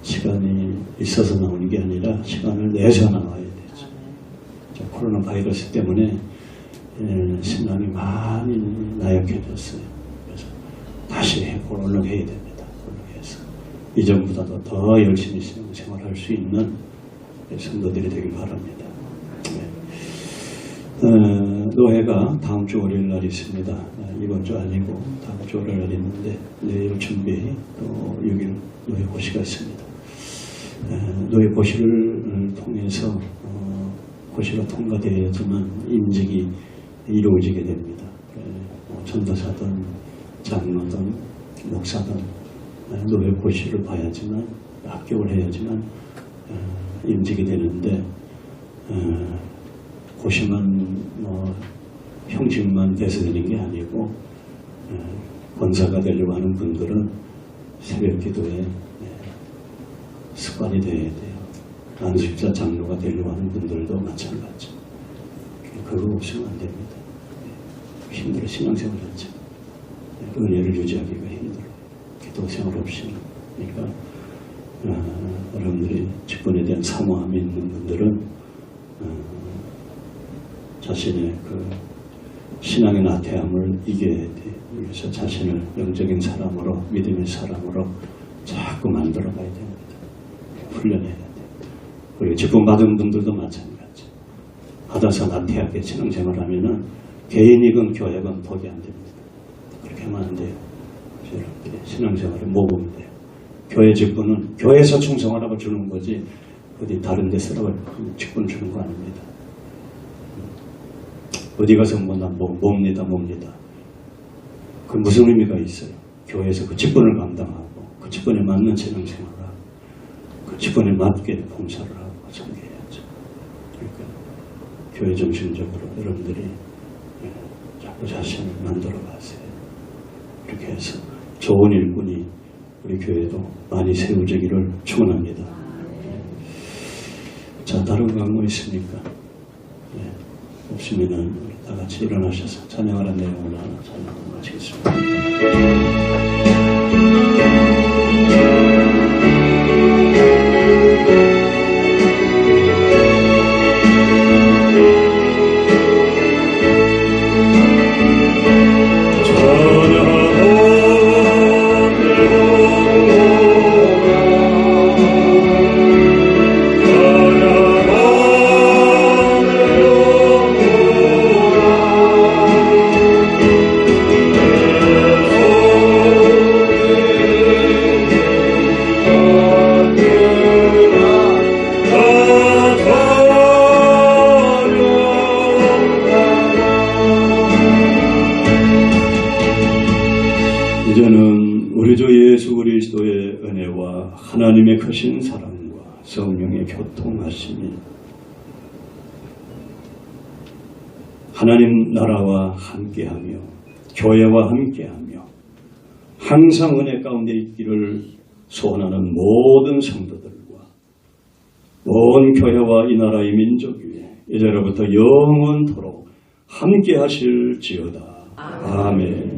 시간이 있어서 나오는 게 아니라 시간을 내서 나와야 되죠. 코로나 바이러스 때문에 신앙이 많이 나약해졌어요. 그래서 다시 얼른 해야 됩니다. 얼른 해서 이전보다도 더 열심히 생활할 수 있는 성도들이 되길 바랍니다. 노회가 다음 주 월요일 날 있습니다. 이번 주 아니고 다음 주 월요일 날 있는데 내일 준비 또 6일 노회 고시가 있습니다. 노회 고시를 통해서 고시가 통과되어야지만 임직이 이루어지게 됩니다. 전도사든 장로든 목사든 노회 고시를 봐야지만 합격을 해야지만 임직이 되는데 고시만 형식만 돼서 되는 게 아니고 권사가 되려고 하는 분들은 새벽 기도에 습관이 되어야 돼요. 안식자 장로가 되려고 하는 분들도 마찬가지. 그거 없으면 안 됩니다. 힘들어. 신앙생활 하죠. 은혜를 유지하기가 힘들어. 기도생활 없이는. 그러니까 여러분들이 직분에 대한 사모함이 있는 분들은 자신의 그 신앙의 나태함을 이겨야 돼요. 그래서 자신을 영적인 사람으로, 믿음의 사람으로 자꾸 만들어 가야 됩니다. 훈련해야 돼요. 그리고 직분 받은 분들도 마찬가지. 받아서 나태하게 신앙생활 하면은 개인이건 교회건 독이 안 됩니다. 그렇게 하면 안 돼요. 여러분들이 신앙생활에 모범이 돼요. 교회 직분은 교회에서 충성하라고 주는 거지 어디 다른 데 쓰라고 직분 주는 거 아닙니다. 어디 가서 뭡니다. 그 무슨 의미가 있어요? 교회에서 그 직분을 감당하고 그 직분에 맞는 신앙생활을 하고 그 직분에 맞게 봉사를 하고 섬겨야죠. 그러니까 교회 정신적으로 여러분들이 자꾸 자신을 만들어 가세요. 이렇게 해서 좋은 일꾼이 우리 교회도 많이 세워지기를 축원합니다. 자, 다른 강모 있습니까? 없으면은 다 같이 일어나셔서 찬양하는 내용을 하나 찬양을 마치겠습니다. 이제는 우리 주 예수 그리스도의 은혜와 하나님의 크신 사랑과 성령의 교통하심이 하나님 나라와 함께하며 교회와 함께하며 항상 은혜 가운데 있기를 소원하는 모든 성도들과 온 교회와 이 나라의 민족 위에 이제로부터 영원토록 함께하실지어다. 아멘.